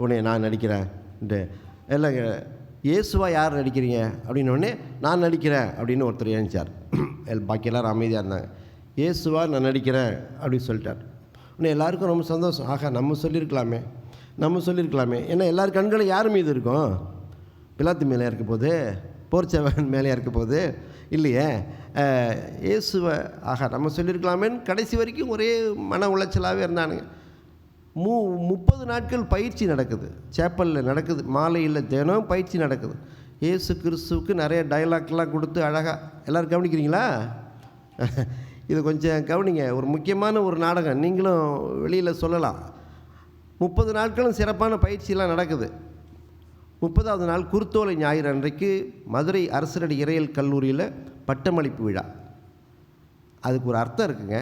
உடனே நான் நடிக்கிறேன்ட்டு. எல்லாம் இயேசுவா யார் நடிக்கிறீங்க அப்படின்னோடனே நான் நடிக்கிறேன் அப்படின்னு ஒருத்தர் ஏஞ்சார். பாக்கி எல்லோரும் அமைதியாக இருந்தாங்க. இயேசுவா நான் நடிக்கிறேன் அப்படின்னு சொல்லிட்டார். உடனே எல்லாருக்கும் ரொம்ப சந்தோஷம். ஆகா, நம்ம சொல்லியிருக்கலாமே. ஏன்னா எல்லார் கண்களும் யார் மீது இருக்கும்? பிலாத்து மேலே இருக்க போது, போர்ச்சவன் மேலே இருக்க போது இல்லையே. இயேசுவை ஆகா நம்ம சொல்லியிருக்கலாமேன்னு கடைசி வரைக்கும் ஒரே மன உளைச்சலாகவே இருந்தானுங்க. 30 நாட்கள் பயிற்சி நடக்குது, சேப்பலில் நடக்குது. மாலையில் தினம் பயிற்சி நடக்குது. இயேசு கிறிஸ்துவுக்கு நிறைய டைலாக்லாம் கொடுத்து அழகாக எல்லோரும் கவனிக்கிறீங்களா? இது கொஞ்சம் கவனிங்க. ஒரு முக்கியமான ஒரு நாடகம், நீங்களும் வெளியில் சொல்லலாம். 30 நாட்களும் சிறப்பான பயிற்சியெல்லாம் நடக்குது. 30வது நாள் குருத்தோலை ஞாயிறு அன்றைக்கு மதுரை அரசரடி இறையியல் கல்லூரியில் பட்டமளிப்பு விழா. அதுக்கு ஒரு அர்த்தம் இருக்குங்க.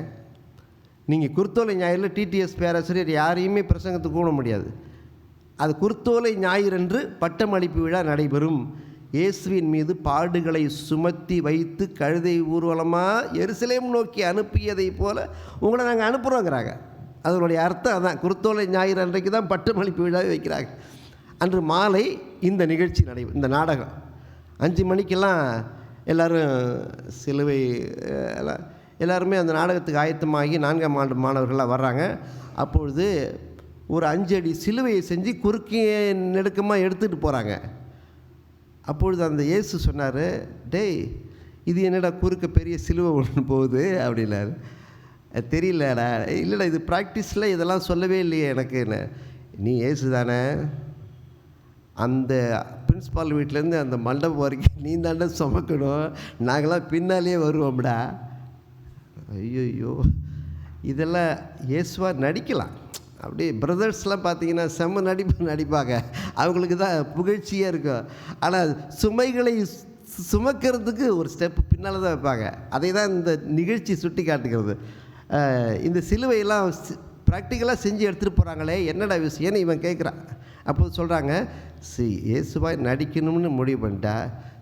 நீங்கள் குருத்தோலை ஞாயிறில் டிடிஎஸ் பேராசிரியர் யாரையுமே பிரசங்கத்துக்கு கூட முடியாது. அது குருத்தோலை ஞாயிறன்று பட்டமளிப்பு விழா நடைபெறும். இயேசுவின் மீது பாடுகளை சுமத்தி வைத்து கழுதை ஊர்வலமாக எருசலேம் நோக்கி அனுப்பியதை போல் உங்களை நாங்கள் அனுப்புகிறோங்கிறாங்க. அதனுடைய அர்த்தம் அதான். குருத்தோலை ஞாயிறு அன்றைக்கு தான் பட்டமளிப்பு விழாவை வைக்கிறாங்க. அன்று மாலை இந்த நிகழ்ச்சி இந்த நாடகம் 5 மணிக்கெல்லாம் எல்லோரும் சிலுவை எல்லாருமே அந்த நாடகத்துக்கு ஆயத்தமாகி 4ஆம் ஆண்டு மாணவர்களாக வர்றாங்க. அப்பொழுது ஒரு 5 அடி சிலுவையை செஞ்சு குறுக்கே நெடுக்கமாக எடுத்துகிட்டு போகிறாங்க. அப்பொழுது அந்த இயேசு சொன்னார், டேய் இது என்னடா குறுக்க பெரிய சிலுவை ஒன்று போகுது அப்படின்னாரு. தெரியலடா. இல்லைடா, இது ப்ராக்டிஸில் இதெல்லாம் சொல்லவே இல்லையே எனக்கு. நீ இயேசு தானே? அந்த பிரின்ஸ்பால் வீட்டிலேருந்து அந்த மண்டபம் வரைக்கும் நீ தாண்டா சுமக்கணும், நாங்களாம் பின்னாலேயே வருவோம்டா. ஐயோ, இதெல்லாம் இயேசுவாக நடிக்கலாம். அப்படியே பிரதர்ஸ்லாம் பார்த்தீங்கன்னா செம்ம நடிப்பாங்க. அவங்களுக்கு தான் புகழ்ச்சியாக இருக்கும். ஆனால் சுமைகளை சுமக்கிறதுக்கு ஒரு ஸ்டெப்பு பின்னால் தான் வைப்பாங்க. அதை தான் இந்த நிகழ்ச்சி சுட்டி காட்டுகிறது. இந்த சிலுவையெல்லாம் ப்ராக்டிக்கலாக செஞ்சு எடுத்துகிட்டு போகிறாங்களே, என்னடா விஷயம்னு இவன் கேட்குறான். அப்போது சொல்கிறாங்க, இயேசுவாய் நடிக்கணும்னு முடிவு பண்ணிட்டா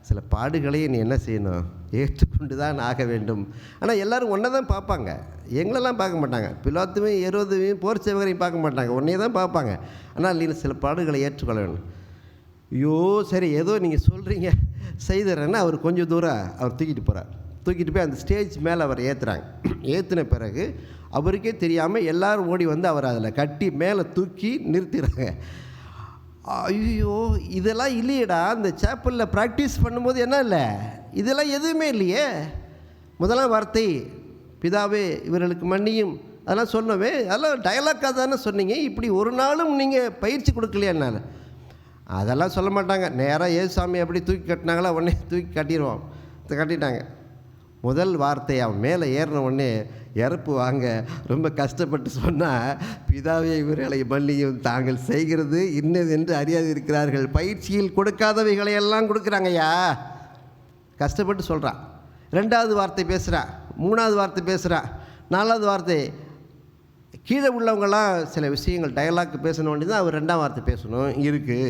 சில பாடுகளையும் நீ என்ன செய்யணும், ஏற்றுக்கொண்டு தான் ஆக வேண்டும். ஆனால் எல்லோரும் ஒன்றை தான் பார்ப்பாங்க, எங்களெல்லாம் பார்க்க மாட்டாங்க. பிலாத்துவையும் ஏரோதையும் போர் சேவகரையும் பார்க்க மாட்டாங்க, ஒன்றையே தான் பார்ப்பாங்க. ஆனால் நீ சில பாடுகளை ஏற்றுக்கொள்ள வேண்டும். ஐயோ சரி, ஏதோ நீங்கள் சொல்கிறீங்க செய்துறேன்னா அவர் கொஞ்சம் தூரம் அவர் தூக்கிட்டு போகிறார். தூக்கிட்டு போய் அந்த ஸ்டேஜ் மேலே அவர் ஏற்றுறாங்க. ஏற்றின பிறகு அவருக்கே தெரியாமல் எல்லோரும் ஓடி வந்து அவர் அதில் கட்டி மேலே தூக்கி நிறுத்திடுறாங்க. ஐயோ, இதெல்லாம் இல்லையடா, அந்த சேப்பலில் ப்ராக்டிஸ் பண்ணும்போது என்ன இல்லை, இதெல்லாம் எதுவுமே இல்லையே. முதலாம் வார்த்தை பிதாவே இவர்களுக்கு மன்னியும், அதெல்லாம் சொன்னவே, அதெல்லாம் டயலாக்காக தானே சொன்னீங்க. இப்படி ஒரு நாளும் நீங்கள் பயிற்சி கொடுக்கலையா? என்னால் அதெல்லாம் சொல்ல மாட்டாங்க. நேராக ஏசுசாமி எப்படி தூக்கி கட்டினாங்களா உடனே தூக்கி கட்டிட்டாங்க. முதல் வார்த்தை அவன் மேலே ஏறின உடனே இறப்பு வாங்க ரொம்ப கஷ்டப்பட்டு சொன்னால், பிதாவே இவர்களை மன்னியும், தாங்கள் செய்கிறது இன்னது என்று அறியாது இருக்கிறார்கள். பயிற்சியில் கொடுக்காதவைகளையெல்லாம் கொடுக்குறாங்கய்யா. கஷ்டப்பட்டு சொல்கிறான். 2வது வார்த்தை பேசுகிறான், 3வது வார்த்தை பேசுகிறான், 4வது வார்த்தை. கீழே உள்ளவங்களாம் சில விஷயங்கள் டயலாக் பேசணும் வேண்டி தான் அவர் 2ஆம் வார்த்தை பேசணும் இருக்குது.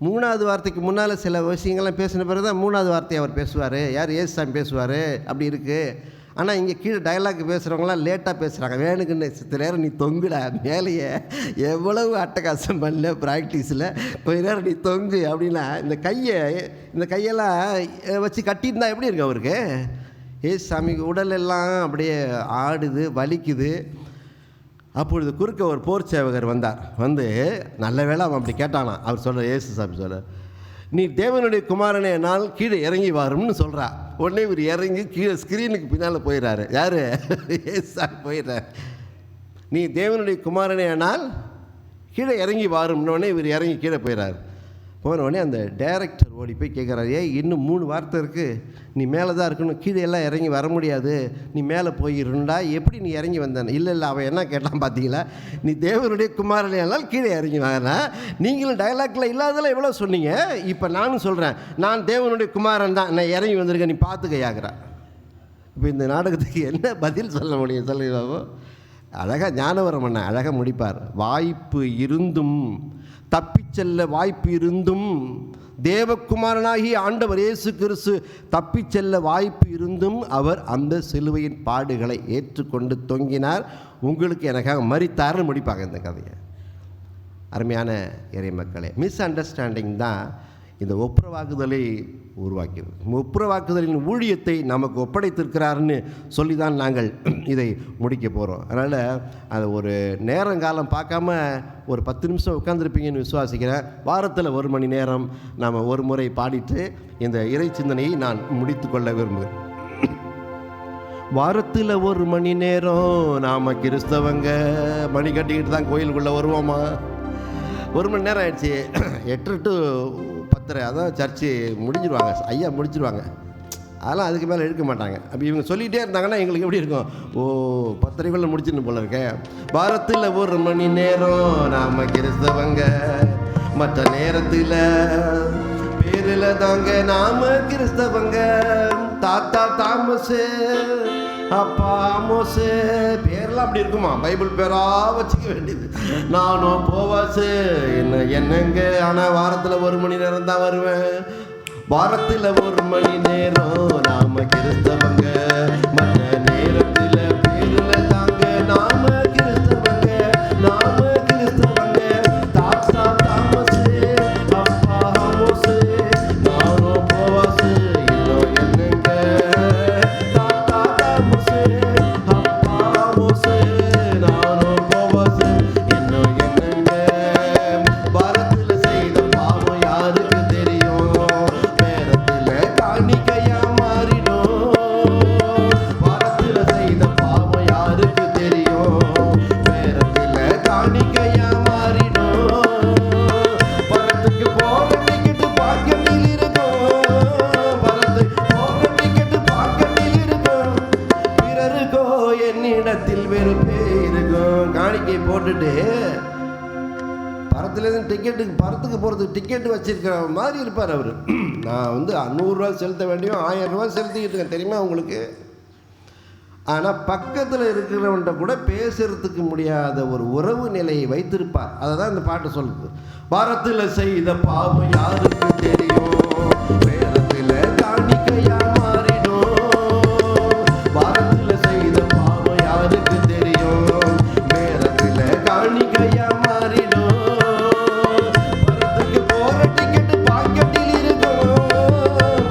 3வது வார்த்தைக்கு முன்னால் சில விஷயங்கள்லாம் பேசின பிறகு தான் 3வது வார்த்தையை அவர் பேசுவார். யார்? ஏசுசாமி பேசுவார். அப்படி இருக்குது. ஆனால் இங்கே கீழே டயலாக் பேசுகிறவங்களாம் லேட்டாக பேசுகிறாங்க. வேணுக்குன்னு சித்த நேரம் நீ தொங்குடா மேலேயே, எவ்வளவு அட்டகாசம் பண்ணல ப்ராக்டிஸில், கொஞ்ச நேரம் நீ தொங்கு அப்படின்னா இந்த கையெல்லாம் வச்சு கட்டியிருந்தா எப்படி இருக்கு அவருக்கு? ஏசுசாமிக்கு உடலெல்லாம் அப்படியே ஆடுது, வலிக்குது. அப்பொழுது குறுக்க ஒரு போர் சேவகர் வந்தார். வந்து நல்ல வேளை அவன் அப்படி கேட்டானா. அவர் சொல்கிற, ஏசுசாமி சொல்ல, நீ தேவனுடைய குமாரனே என்னால் கீழே இறங்கி வாரும்னு சொல்கிறா. உடனே இவர் இறங்கி கீழே ஸ்க்ரீனுக்கு பின்னால் போயிடுறாரு. யார்? ஏசுசாமி போயிடுறார். நீ தேவனுடைய குமாரனே என்னால் கீழே இறங்கி வாரும்னோடனே இவர் இறங்கி கீழே போயிடுறாரு. போனவுடனே அந்த டைரக்டர் ஓடி போய் கேட்குறாரு, இன்னும் 3 வார்த்தை இருக்குது, நீ மேலே தான் இருக்கணும், கீழே எல்லாம் இறங்கி வர முடியாது, நீ மேலே போயிருந்தா எப்படி நீ இறங்கி வந்தேன்? இல்லை அவன் என்ன கேட்டான் பார்த்தீங்களா, நீ தேவனுடைய குமாரனையால் கீழே இறங்கி வாங்கினா, நீங்களும் டைலாக்ல இல்லாதெல்லாம் எவ்வளோ சொன்னீங்க, இப்போ நானும் சொல்கிறேன், நான் தேவனுடைய குமாரன் தான், நான் இறங்கி வந்திருக்கேன், நீ பார்த்துக்கையாகிறான். இப்போ இந்த நாடகத்துக்கு என்ன பதில் சொல்ல முடியும் சொல்லுங்க? அழகாக ஞானவரம் அண்ணா அழகாக முடிப்பார். வாய்ப்பு இருந்தும், தப்பிச் செல்ல வாய்ப்பு இருந்தும், தேவகுமாரனாகி ஆண்டவர் இயேசு கிறிஸ்து தப்பிச் செல்ல வாய்ப்பு இருந்தும் அவர் அந்த சிலுவையின் பாடுகளை ஏற்றுக்கொண்டு தொங்கினார், உங்களுக்கு எனக்காக மரித்தார்னு முடிப்பாங்க இந்த கதையை. அருமையான இறை மக்களே, மிஸ் அண்டர்ஸ்டாண்டிங் தான் இந்த ஒப்புரவாக்குதலை உருவாக்கியது. ஒப்புரவாக்குதலின் ஊழியத்தை நமக்கு ஒப்படைத்திருக்கிறாருன்னு சொல்லி தான் நாங்கள் இதை முடிக்க போகிறோம். அதனால் அதை ஒரு நேரங்காலம் பார்க்காம ஒரு 10 நிமிஷம் உட்காந்துருப்பீங்கன்னு விசுவாசிக்கிறேன். வாரத்தில் 1 மணி நேரம் நாம் ஒரு முறை பாடிட்டு இந்த இறை சிந்தனையை நான் முடித்து கொள்ள விரும்புகிறேன். வாரத்தில் 1 மணி நேரம் நாம் கிறிஸ்தவங்க மணி கட்டிக்கிட்டு தான் கோயிலுக்குள்ளே வருவோமா? 1 மணி நேரம் ஆயிடுச்சு, 8 to 10:30 அதான் சர்ச்சு முடிஞ்சிருவாங்க, ஐயா முடிச்சிருவாங்க. அதெல்லாம் அதுக்கு மேலே எடுக்க மாட்டாங்க. அப்போ இவங்க சொல்லிகிட்டே இருந்தாங்கன்னா எங்களுக்கு எப்படி இருக்கும்? ஓ 10:30 முடிச்சிடணும் போல இருக்க. வாரத்தில் 1 மணி நேரம் நாம் கிறிஸ்தவங்க, மற்ற நேரத்தில் பேரில் தாங்க நாம கிறிஸ்தவங்க. தாத்தா தாமஸு, அப்பா ஆமோஸு, பேரெல்லாம் அப்படி இருக்குமா? பைபிள் பேராக வச்சுக்க வேண்டியது. நானும் போவாசு என்னங்க, ஆனால் வாரத்தில் 1 மணி நேரம் தான் வருவேன். வாரத்தில் 1 மணி நேரம் நாம கிறிஸ்தவங்க, மற்ற நேரத்தில் பேரில் தாங்க நாம கிறிஸ்தவங்க, நாம கிறிஸ்தவங்க. தாத்தா தாமஸு, அப்பா ஆமோஸு, நானும் போவாசு இன்னும் என்னங்க. தாத்தா தாமஸு, அப்பா ஆமோஸு, நானும் போவாசு இன்னும் என்னங்க. வாரத்தில் செய்த பாவம் யாருக்கு தெரியும்? காணிக்கையா மாறிடும். வாரத்தில் செய்த பாவம் யாருக்கு தெரியும்? வேரத்தில் காணிக்கையா மாறிடும். பரத்துக்கு போக டிக்கெட்டு பாக்கெட்டில் இருக்கும், பரத்துக்கு போக டிக்கெட்டு பாக்கெட்டில் இருக்கும். பிறருக்கோ என்னிடத்தில் வெறுப்பே இருக்கும். காணிக்கை போட்டுட்டு பரத்துலேருந்து பரத்துக்கு போகிறதுக்கு டிக்கெட்டு வச்சுருக்கிற மாதிரி இருப்பார் அவர். நான் 100 ரூபா செலுத்த வேண்டியும் 1000 ரூபா செலுத்திக்கிட்டு இருக்கேன், தெரியுமா உங்களுக்கு? ஆனால் பக்கத்தில் இருக்கிறவன்ட்ட கூட பேசுறதுக்கு முடியாத ஒரு உறவு நிலையை வைத்திருப்பார். அதை தான் இந்த பாட்டு சொல்லுது. வாரத்தில் செய்த பாவம் யாருக்கு தெரியும்? வேரத்தில் காணிக்கையா மாறிடும். வாரத்தில் செய்த பாவம் யாருக்கு தெரியும்? வேரத்தில் காணிக்கையா மாறிடும். பரத்துக்கு போற டிக்கெட்டு பாக்கெட்டில் இருக்கும்,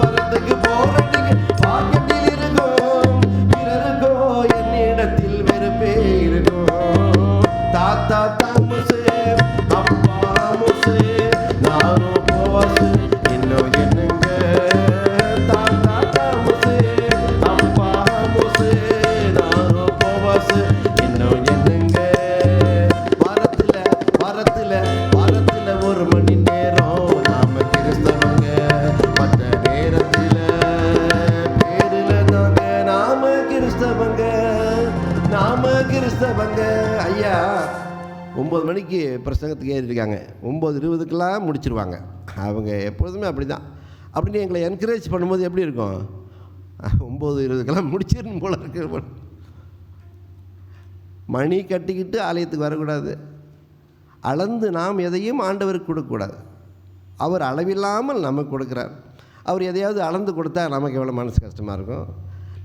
பரத்துக்கு போற டிக்கெட் பாக்கெட்டில் இருக்கும். பிறருக்கோ என்னிடத்தில் வெறுப்பே இருக்கும். தாத்தா தாமஸு, அப்பா ஆமோஸு, நானும் போவாசு இன்னும் என்னங்க. தாத்தா தாமஸு, அப்பா ஆமோஸு, நானும் போவாசு இன்னும் என்னங்க. வாரத்தில் 1 மணி நேரம் நாம கிறிஸ்தவங்க, மற்ற நேரத்தில் பேரில் தாங்க நாம கிறிஸ்தவங்க, நாம கிறிஸ்தவங்க. ஐயா 9 மணிக்கு பிரசங்கத்துக்கு ஏறிருக்காங்க, 9:20க்கெல்லாம் முடிச்சிருவாங்க. அவங்க எப்பொழுதுமே அப்படி தான். அப்படின்னு எங்களை என்கரேஜ் பண்ணும்போது எப்படி இருக்கும்? 9:20க்கெல்லாம் முடிச்சிடணும் போல இருக்கு. மணி கட்டிக்கிட்டு ஆலயத்துக்கு வரக்கூடாது. அளந்து நாம் எதையும் ஆண்டவருக்கு கொடுக்கக்கூடாது. அவர் அளவில்லாமல் நமக்கு கொடுக்குறார். அவர் எதையாவது அளந்து கொடுத்தா நமக்கு எவ்வளோ மனசு கஷ்டமாக இருக்கும்.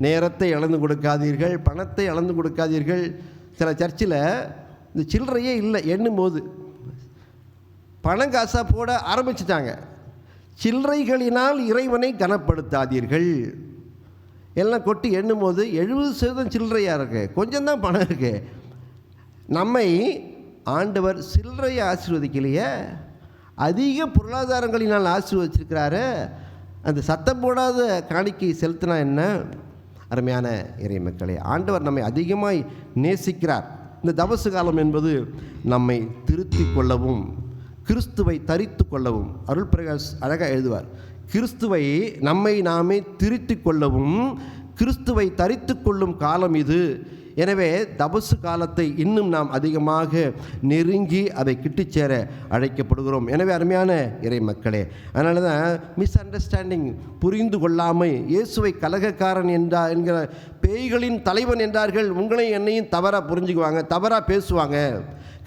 நேரத்தை அளந்து கொடுக்காதீர்கள், பணத்தை அளந்து கொடுக்காதீர்கள். சில சர்ச்சில் இந்த சில்லறையே இல்லை, எண்ணும் போது பணம் காசாக போட ஆரம்பிச்சிட்டாங்க. சில்லறைகளினால் இறைவனை கனப்படுத்தாதீர்கள். எல்லாம் கொட்டி எண்ணும் போது 70% சில்லறையாக இருக்குது, கொஞ்சம்தான் பணம் இருக்குது. நம்மை ஆண்டவர் சில்லறையை ஆசீர்வதிக்கலையே, அதிக பொருளாதாரங்களினால் ஆசீர்வதிச்சிருக்கிறாரு. அந்த சத்தம் போடாத காணிக்கை செலுத்தினா என்ன? அருமையான இறை மக்களே, ஆண்டவர் நம்மை அதிகமாய் நேசிக்கிறார். இந்த தபசு காலம் என்பது நம்மை திருத்தி கொள்ளவும் கிறிஸ்துவை தரித்து கொள்ளவும், அருள் பிரகாஷ் அழகாக எழுதுவார், கிறிஸ்துவை நம்மை நாமே திருத்தி கொள்ளவும் கிறிஸ்துவை தரித்து கொள்ளும் காலம் இது. எனவே தபசு காலத்தை இன்னும் நாம் அதிகமாக நெருங்கி அதை கிட்டிச் சேர அழைக்கப்படுகிறோம். எனவே அருமையான இறை மக்களே, அதனால தான் மிஸ் அண்டர்ஸ்டாண்டிங், புரிந்து கொள்ளாமை, இயேசுவை கலகக்காரன் என்கிற பேய்களின் தலைவன் என்றார்கள். உங்களையும் என்னையும் தவறாக புரிஞ்சுக்குவாங்க, தவறாக பேசுவாங்க.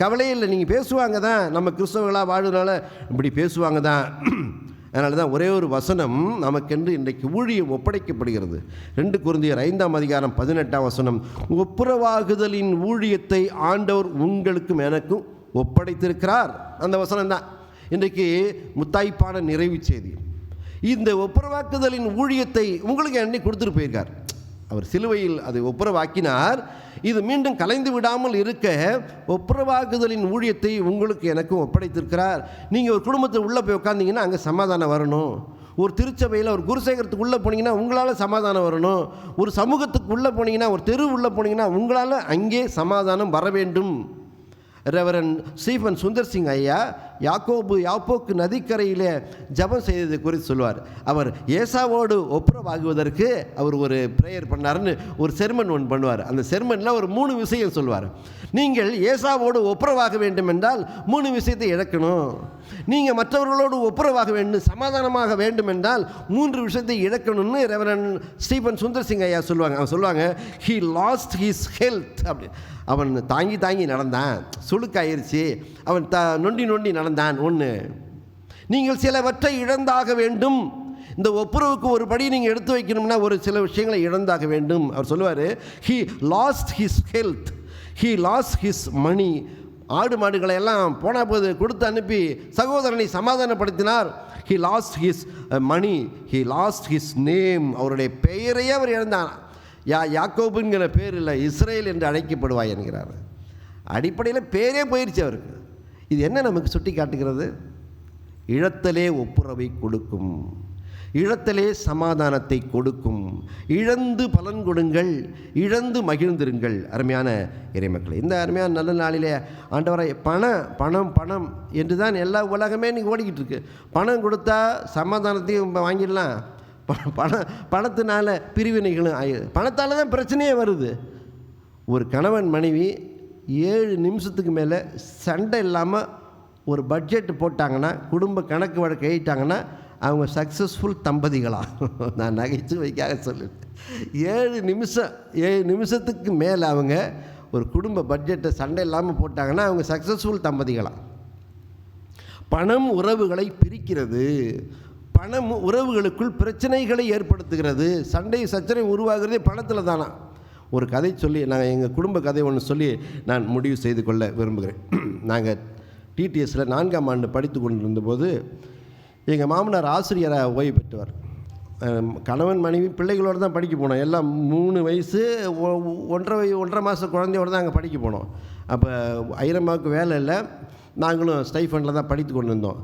கவலையே இல்லை, நீங்கள் பேசுவாங்க தான், நம்ம கிறிஸ்தவர்களாக வாழ்றதுனால இப்படி பேசுவாங்க தான். அதனால தான் ஒரே ஒரு வசனம் நமக்கென்று இன்றைக்கு ஊழியம் ஒப்படைக்கப்படுகிறது. 2 கொரிந்தியர் 5:18 ஒப்புரவாகுதலின் ஊழியத்தை ஆண்டவர் உங்களுக்கும் எனக்கும் ஒப்படைத்திருக்கிறார். அந்த வசனம் தான் இன்றைக்கு முத்தாய்ப்பான நிறைவு செய்தி. இந்த ஒப்புரவாக்குதலின் ஊழியத்தை உங்களுக்கு என்னை கொடுத்துட்டு போயிருக்கார். அவர் சிலுவையில் அதை ஒப்புரவாக்கினார். இது மீண்டும் கலைந்து விடாமல் இருக்க ஒப்புரவாக்குதலின் ஊழியத்தை உங்களுக்கு எனக்கும் ஒப்படைத்திருக்கிறார். நீங்கள் ஒரு குடும்பத்தில் உள்ளே போய் உட்காந்திங்கன்னா அங்கே சமாதானம் வரணும். ஒரு திருச்சபையில் ஒரு குருசேகரத்துக்குள்ளே போனீங்கன்னா உங்களால் சமாதானம் வரணும். ஒரு சமூகத்துக்கு உள்ளே போனீங்கன்னா, ஒரு தெரு உள்ளே போனீங்கன்னா உங்களால் அங்கே சமாதானம் வர வேண்டும். ரெவரன் ஸ்டீஃபன் சுந்தர் சிங் ஐயா யாப்போக்கு நதிக்கரையில் ஜெபம் செய்தது குறித்து சொல்லுவார். அவர் ஏசாவோடு ஒப்புரவாகுவதற்கு அவர் ஒரு ப்ரேயர் பண்ணாருன்னு ஒரு செர்மன் ஒன்று பண்ணுவார். அந்த செர்மனில் ஒரு 3 விஷயம் சொல்லுவார். நீங்கள் ஏசாவோடு ஒப்புரவாக வேண்டும் என்றால் 3 விஷயத்தை இழக்கணும். நீங்கள் மற்றவர்களோடு ஒப்புரவாக வேண்டும், சமாதானமாக வேண்டும் என்றால் 3 விஷயத்தை இழக்கணும்னு ரெவரன் ஸ்டீஃபன் சுந்தர் சிங் ஐயா சொல்லுவாங்க. அவன் சொல்லுவாங்க, ஹீ லாஸ்ட் ஹிஸ் ஹெல்த். அப்படி அவன் தாங்கி நடந்தான், சுளுக்காயிருச்சு, அவன் நொண்டி நடந்தான். ஒன்று, நீங்கள் சிலவற்றை இழந்தாக வேண்டும். இந்த ஒப்புரவுக்கு ஒரு படி நீங்கள் எடுத்து வைக்கணும்னா ஒரு சில விஷயங்களை இழந்தாக வேண்டும். அவர் சொல்லுவார், he lost his health, he lost his money. ஆடு மாடுகளை எல்லாம் போன போது கொடுத்து அனுப்பி சகோதரனை சமாதானப்படுத்தினார். He lost his money, he lost his name. அவருடைய பெயரையே அவர் இழந்தார். யாக்கோபுங்கிற பேர் இல்லை, இஸ்ரேல் என்று அழைக்கப்படுவாய் என்கிறார். அடிப்படையில் பேரே போயிடுச்சு அவருக்கு. இது என்ன நமக்கு சுட்டி காட்டுகிறது? இழத்தலே ஒப்புரவை கொடுக்கும், இழத்தலே சமாதானத்தை கொடுக்கும். இழந்து பலன் கொடுங்கள், இழந்து மகிழ்ந்திருங்கள். அருமையான இறைமக்களை, இந்த அருமையான நல்ல நாளிலே ஆண்டவரை பணம் என்று தான் எல்லா உலகமே இன்றைக்கி ஓடிக்கிட்டு இருக்கு. பணம் கொடுத்தா சமாதானத்தையும் வாங்கிடலாம், பணத்தினால பிரிவினைகளும் ஆகிடுது. பணத்தால் தான் பிரச்சனையே வருது. ஒரு கணவன் மனைவி 7 நிமிஷத்துக்கு மேலே சண்டை இல்லாமல் ஒரு பட்ஜெட் போட்டாங்கன்னா, குடும்ப கணக்கு வழக்கு எழுதிட்டாங்கன்னா அவங்க சக்ஸஸ்ஃபுல் தம்பதிகளாக. நான் நகைச்சுவைக்காக சொல்லிட்டேன். 7 நிமிஷத்துக்கு மேலே அவங்க ஒரு குடும்ப பட்ஜெட்டை சண்டை இல்லாமல் போட்டாங்கன்னா அவங்க சக்ஸஸ்ஃபுல் தம்பதிகளாக. பணம் உறவுகளை பிரிக்கிறது. பணம் உறவுகளுக்குள் பிரச்சனைகளை ஏற்படுத்துகிறது. சண்டை சச்சரவை உருவாகிறதே பணத்தில் தானா. ஒரு கதை சொல்லி நான் எங்கள் குடும்ப கதை ஒன்று சொல்லி நான் முடிவு செய்து கொள்ள விரும்புகிறேன். நாங்கள் டிடிஎஸில் 4ஆம் ஆண்டு படித்து கொண்டிருந்தபோது எங்கள் மாமனார் ஆசிரியராக ஓய்வு பெற்றவர். கணவன் மனைவி பிள்ளைகளோடு தான் படிக்க போனோம். எல்லாம் 3 வயசு 1.5 மாதம் குழந்தையோடு தான் அங்கே படிக்க போனோம். அப்போ ஐரம்மாவுக்கு வேலை இல்லை, நாங்களும் ஸ்டைஃபண்டில் தான் படித்து கொண்டு இருந்தோம்.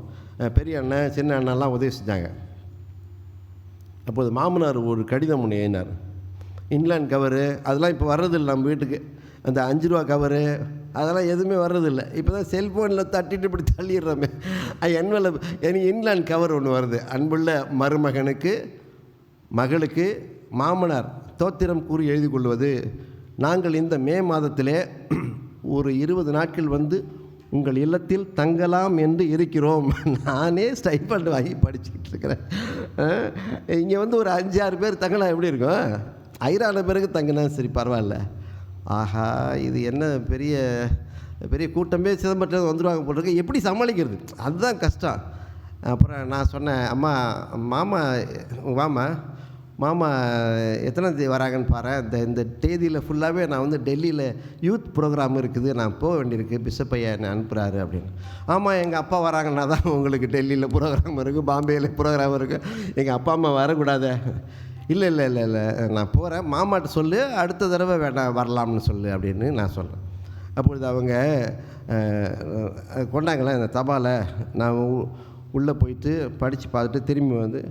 பெரிய அண்ணன் சின்ன அண்ணன்லாம் உதவி செஞ்சாங்க. அப்போது மாமனார் ஒரு கடிதம் ஒன்று எழுதினார். இன்லேண்ட் கவரு அதெல்லாம் இப்போ வர்றதில்லை நம்ம வீட்டுக்கு. அந்த 5 ரூபா கவரு அதெல்லாம் எதுவுமே வர்றதில்லை. இப்போ தான் செல்ஃபோனில் தட்டிட்டு இப்படி தள்ளிடுறோமே. என்வெலப் எனக்கு இன்லேண்ட் கவர் ஒன்று வருது. அன்புள்ள மருமகனுக்கு மகளுக்கு மாமனார் தோத்திரம் கூறி எழுதி கொள்வது, நாங்கள் இந்த மே மாதத்திலே ஒரு 20 நாட்கள் வந்து உங்கள் இல்லத்தில் தங்கலாம் என்று இருக்கிறோம். நானே ஸ்டைஃபண்ட் வாங்கி படிச்சுக்கிட்டு இருக்கிறேன். இங்கே வந்து ஒரு 5-6 பேர் தங்கலாம் எப்படி இருக்கும்? ஐரான பேருக்கு தங்கினா சரி பரவாயில்ல. ஆஹா, இது என்ன பெரிய பெரிய கூட்டமே சிதம்பரத்தில் வந்துடுவாங்க போட்டிருக்கு. எப்படி சமாளிக்கிறது? அதுதான் கஷ்டம். அப்புறம் நான் சொன்னேன், அம்மா மாமா எத்தனை தேதி வராங்கன்னு பாரு. இந்த தேதியில் ஃபுல்லாகவே நான் வந்து டெல்லியில் யூத் ப்ரோக்ராம் இருக்குது, நான் போக வேண்டியிருக்கு, பிஷப் ஐயா என்னை அனுப்புகிறாரு அப்படின்னு. ஆமாம், எங்கள் அப்பா வராங்கன்னா தான் உங்களுக்கு டெல்லியில் ப்ரோக்ராம் இருக்குது, பாம்பேயில் ப்ரோக்ராம் இருக்குது, எங்கள் அப்பா அம்மா வரக்கூடாது. இல்லை நான் போகிறேன், மாமாட்ட சொல்லு, அடுத்த தடவை வேண்டாம் வரலாம்னு சொல்லு அப்படின்னு நான் சொன்னேன். அப்பொழுது அவங்க கொண்டாங்களேன் இந்த தபாலை. நான் உள்ளே போயிட்டு படித்து பார்த்துட்டு திரும்பி வந்து,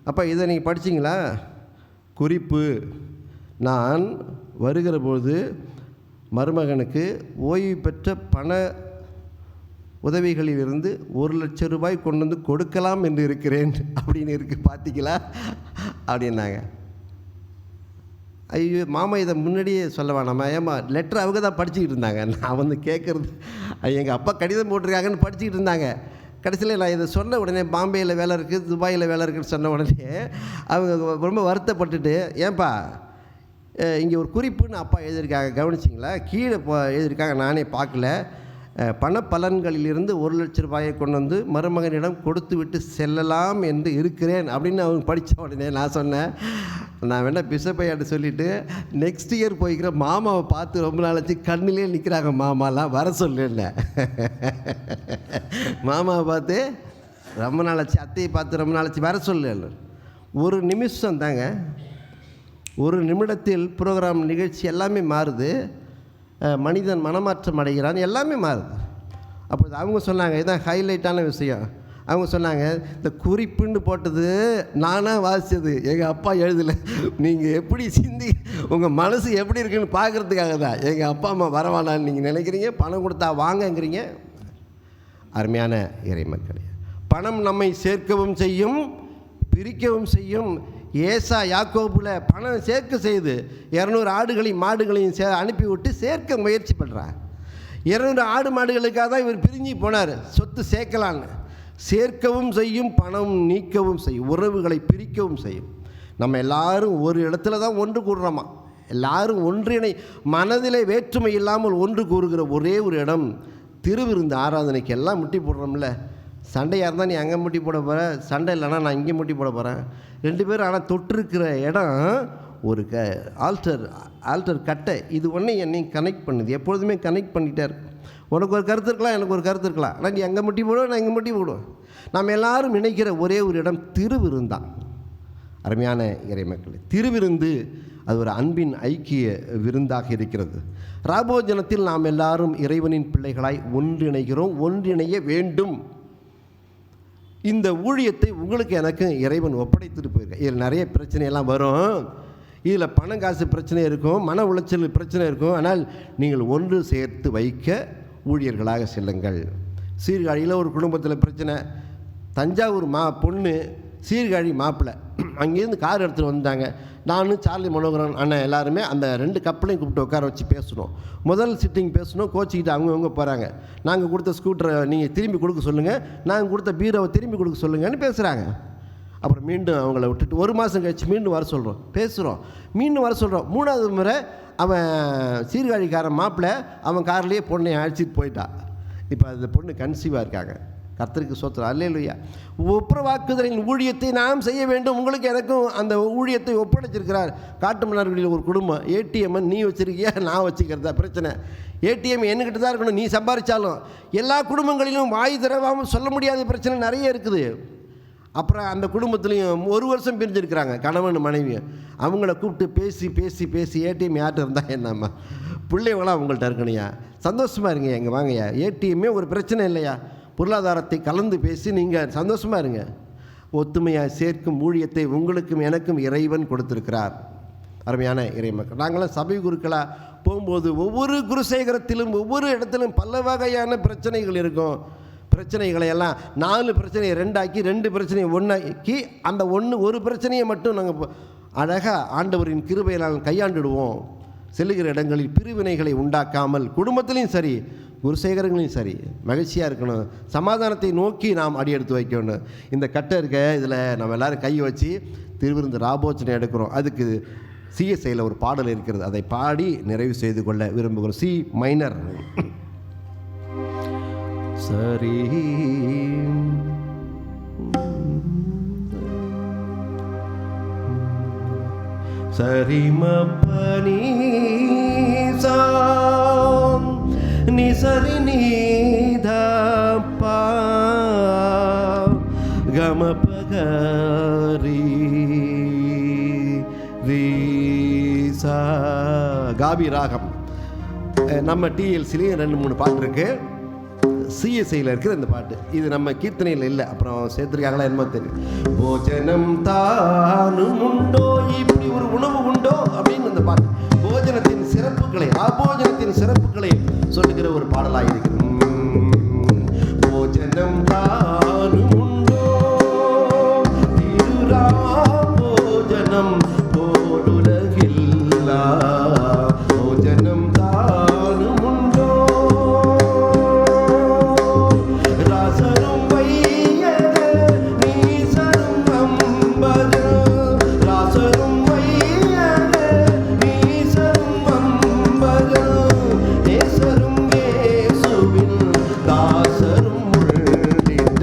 அப்பா இதை நீங்கள் படிச்சிங்களா? குறிப்பு, நான் வருகிற போது மருமகனுக்கு ஓய்வு பெற்ற பண உதவிகளிலிருந்து 1 லட்சம் ரூபாய் கொண்டு வந்து கொடுக்கலாம் என்று இருக்கிறேன் அப்படின்னு இருக்குது, பார்த்தீங்களா அப்படின்னாங்க. ஐயோ மாமா, இதை முன்னாடியே சொல்ல வேணாமா? ஏமா லெட்டர் அவங்க தான் படிச்சுக்கிட்டு இருந்தாங்க, நான் வந்து கேட்குறது எங்கள் அப்பா கடிதம் போட்டிருக்காங்கன்னு படிச்சுக்கிட்டு இருந்தாங்க. கடைசியில் நான் இதை சொன்ன உடனே பாம்பேயில் வேலை இருக்குது, துபாயில் வேலை இருக்குதுன்னு சொன்ன உடனே அவங்க ரொம்ப வருத்தப்பட்டுட்டு, ஏன்பா இங்கே ஒரு குறிப்புன்னு அப்பா எழுதியிருக்காங்க கவனிச்சிங்களா? கீழே எழுதியிருக்காங்க, நானே பார்க்கல. பணப்பலன்களிலிருந்து 1 லட்ச ரூபாயை கொண்டு வந்து மருமகனிடம் கொடுத்து விட்டு செல்லலாம் என்று இருக்கிறேன் அப்படின்னு அவங்க படித்த உடனே நான் சொன்னேன், நான் வேணால் பிஷப்பையாட்ட சொல்லிவிட்டு நெக்ஸ்ட் இயர் போய்க்கிற மாமாவை பார்த்து ரொம்ப நாளாச்சு கண்ணிலே நிற்கிறாங்க மாமாலாம், வர சொல்லுன்னு. மாமாவை பார்த்து ரொம்ப நாளாச்சு, அத்தையை பார்த்து ரொம்ப நாளாச்சு, வர சொல்லு. 1 நிமிஷம் தாங்க, 1 நிமிடத்தில் ப்ரோக்ராம் நிகழ்ச்சி எல்லாமே மாறுது. மனிதன் மனமாற்றம் அடைகிறான், எல்லாமே மாறுது. அப்போ அவங்க சொன்னாங்க, இதுதான் ஹைலைட்டான விஷயம். அவங்க சொன்னாங்க, இந்த குறிப்புன்னு போட்டது நானாக வாசித்தது, எங்கள் அப்பா எழுதலை. நீங்கள் எப்படி சிந்தி உங்கள் மனசு எப்படி இருக்குன்னு பார்க்குறதுக்காக தான் எங்கள் அப்பா அம்மா வரவானான்னு நீங்கள் நினைக்கிறீங்க. பணம் கொடுத்தா வாங்கங்கிறீங்க. அருமையான இறைமக்களே, பணம் நம்மை சேர்க்கவும் செய்யும், பிரிக்கவும் செய்யும். ஏசா யாக்கோபுல பணம் சேர்க்க செய்து 200 ஆடுகளையும் மாடுகளையும் அனுப்பிவிட்டு சேர்க்க முயற்சி பண்ணுறார். 200 ஆடு மாடுகளுக்காக தான் இவர் பிரிஞ்சு போனார், சொத்து சேர்க்கலான்னு. சேர்க்கவும் செய்யும், பணம் நீக்கவும் செய்யும், உறவுகளை பிரிக்கவும் செய்யும். நம்ம எல்லாரும் ஒரு இடத்துல தான் ஒன்று கூடுறோமா, எல்லாரும் ஒன்றிணை மனதிலே வேற்றுமை இல்லாமல் ஒன்று கூறுகிற ஒரே ஒரு இடம் திருவிருந்து ஆராதனைக்கு. எல்லாம் முட்டி போடுறோம்ல. சண்டையாக இருந்தால் நீ அங்கே முட்டி போட போகிற, சண்டை இல்லைனா நான் இங்கே முட்டி போட போகிறேன். 2 பேரும் ஆனால் தொட்டிருக்கிற இடம் ஒரு ஆல்டர் கட்டை. இது ஒன்று என்னை கனெக்ட் பண்ணுது, எப்பொழுதுமே கனெக்ட் பண்ணிகிட்டே இருக்கும். உனக்கு ஒரு கருத்து இருக்கலாம், எனக்கு ஒரு கருத்து இருக்கலாம், ஆனால் நீ அங்கே முட்டி போடுவோம், நான் இங்கே முட்டி போடுவோம். நம்ம எல்லாரும் நினைக்கிற ஒரே ஒரு இடம் திருவிருந்தான். அருமையான இறைமக்களே, திருவிருந்து அது ஒரு அன்பின் ஐக்கிய விருந்தாக இருக்கிறது. ராபோஜனத்தில் நாம் எல்லாரும் இறைவனின் பிள்ளைகளாய் ஒன்றிணைகிறோம், ஒன்றிணைய வேண்டும். இந்த ஊழியத்தை உங்களுக்கு எனக்கு இறைவன் ஒப்படைத்துட்டு போயிருக்கேன். இதில் நிறைய பிரச்சனையெல்லாம் வரும், இதில் பணம் காசு பிரச்சனை இருக்கும், மன உளைச்சல் பிரச்சனை இருக்கும். ஆனால் நீங்கள் ஒன்று சேர்த்து வைக்க ஊழியர்களாக செல்லுங்கள். சீர்காழியில் ஒரு குடும்பத்தில் பிரச்சனை. தஞ்சாவூர் பொண்ணு சீர்காழி மாப்பிள்ளை அங்கேருந்து கார் எடுத்துகிட்டு வந்தாங்க. நானும் சார்லி மனோகரன் அண்ணன் எல்லாருமே அந்த 2 கப்பலையும் கூப்பிட்டு உட்கார வச்சு பேசணும். முதல் சிட்டிங் பேசணும், கோச்சிக்கிட்டு அவங்கவுங்க போகிறாங்க. நாங்கள் கொடுத்த ஸ்கூட்டரை நீங்கள் திரும்பி கொடுக்க சொல்லுங்கள், நாங்கள் கொடுத்த பீரோவை திரும்பி கொடுக்க சொல்லுங்கன்னு பேசுகிறாங்க. அப்புறம் மீண்டும் அவங்கள விட்டுட்டு 1 மாதம் கழிச்சு மீண்டும் வர சொல்கிறோம், பேசுகிறோம், மீண்டும் வர சொல்கிறோம். 3வது முறை அவன் சீர்காழிக்காரன் மாப்பிள்ளை அவன் கார்லேயே பொண்ணை அழைச்சிட்டு போயிட்டான். இப்போ அந்த பொண்ணு கன்சீவாக இருக்காங்க. கர்த்தருக்கு சோத்திரம், அல்லேலூயா. ஒப்புரவாக்குதலின் ஊழியத்தை நாம் செய்ய வேண்டும். உங்களுக்கு எனக்கும் அந்த ஊழியத்தை ஒப்படைச்சிருக்கிறார். காட்டுமன்னார்குடியில் ஒரு குடும்பம், ஏடிஎம் நீ வச்சுருக்கியா நான் வச்சுக்கிறதா பிரச்சனை. ஏடிஎம் என்கிட்ட தான் இருக்கணும், நீ சம்பாதிச்சாலும். எல்லா குடும்பங்களிலும் வாய் திறவாமல் சொல்ல முடியாத பிரச்சனை நிறைய இருக்குது. அப்புறம் அந்த குடும்பத்துலேயும் 1 வருஷம் பிரிஞ்சிருக்கிறாங்க கணவன் மனைவியும். அவங்கள கூப்பிட்டு பேசி பேசி பேசி ஏடிஎம் யார்கிட்ட இருந்தால் என்னம்மா பிள்ளைங்களாம் அவங்கள்ட்ட இருக்கணையா, சந்தோஷமாக இருங்க, எங்கே வாங்கய்யா, ஏடிஎம்மே ஒரு பிரச்சனை இல்லையா, பொருளாதாரத்தை கலந்து பேசி நீங்கள் சந்தோஷமாக இருங்க. ஒத்துமையாக சேர்க்கும் ஊழியத்தை உங்களுக்கும் எனக்கும் இறைவன் கொடுத்திருக்கிறார். அருமையான இறைமக்கள், நாங்களாம் சபை குருக்களாக போகும்போது ஒவ்வொரு குருசேகரத்திலும் ஒவ்வொரு இடத்திலும் பல வகையான பிரச்சனைகள் இருக்கும். பிரச்சனைகளை எல்லாம் 4 பிரச்சனையை 2 ஆக்கி 2 பிரச்சனையை 1 ஆக்கி அந்த ஒரு பிரச்சனையை மட்டும் நாங்கள் அழகாக ஆண்டவரின் கிருபையினால் கையாண்டுடுவோம். செல்லுகிற இடங்களில் பிரிவினைகளை உண்டாக்காமல் குடும்பத்திலையும் சரி குருசேகரங்களையும் சரி மகிழ்ச்சியாக இருக்கணும். சமாதானத்தை நோக்கி நாம் அடி எடுத்து வைக்கணும். இந்த கட்டை இருக்க இதில் நம்ம எல்லோரும் கை வச்சு திருவிருந்து ராபோச்சனை எடுக்கிறோம். அதுக்கு சிஎஸ்ஐயில் ஒரு பாடல் இருக்கிறது, அதை பாடி நிறைவு செய்து கொள்ள விரும்புகிறோம். C minor. சரி சரிமப்பனி நீ சரி நீதப்பா கமபகரி ரீசா. காபி ராகம். நம்ம டிஎல்சிலையும் 2-3 பாட்டு இருக்குது. சிஎஸ்ஐயில் இருக்கிற இந்த பாட்டு இது நம்ம கீர்த்தனையில் இல்லை, அப்புறம் சேர்த்துருக்காங்களா என்னமோ தெரியும். போஜனம் தானும் உண்டோ, இப்படி ஒரு உணவு உண்டோ அப்படின்னு இந்த பாட்டு போஜனத்தின் சிறப்புகளை ஆபோஜனத்தின் சிறப்புகளை சொல்லுகிற ஒரு பாடலாக இருக்கிறது. போஜனம் தானும் உண்டோ திருரா போஜனம் போலுலகில்லா போஜனம் தானும் உண்டோ ராசரும் வையக நீசரும் அம்பது ராசரும் வையக நீசரும் அம்பது நேசரும் இயேசுவின் தாசரும் உள்ளிட்ட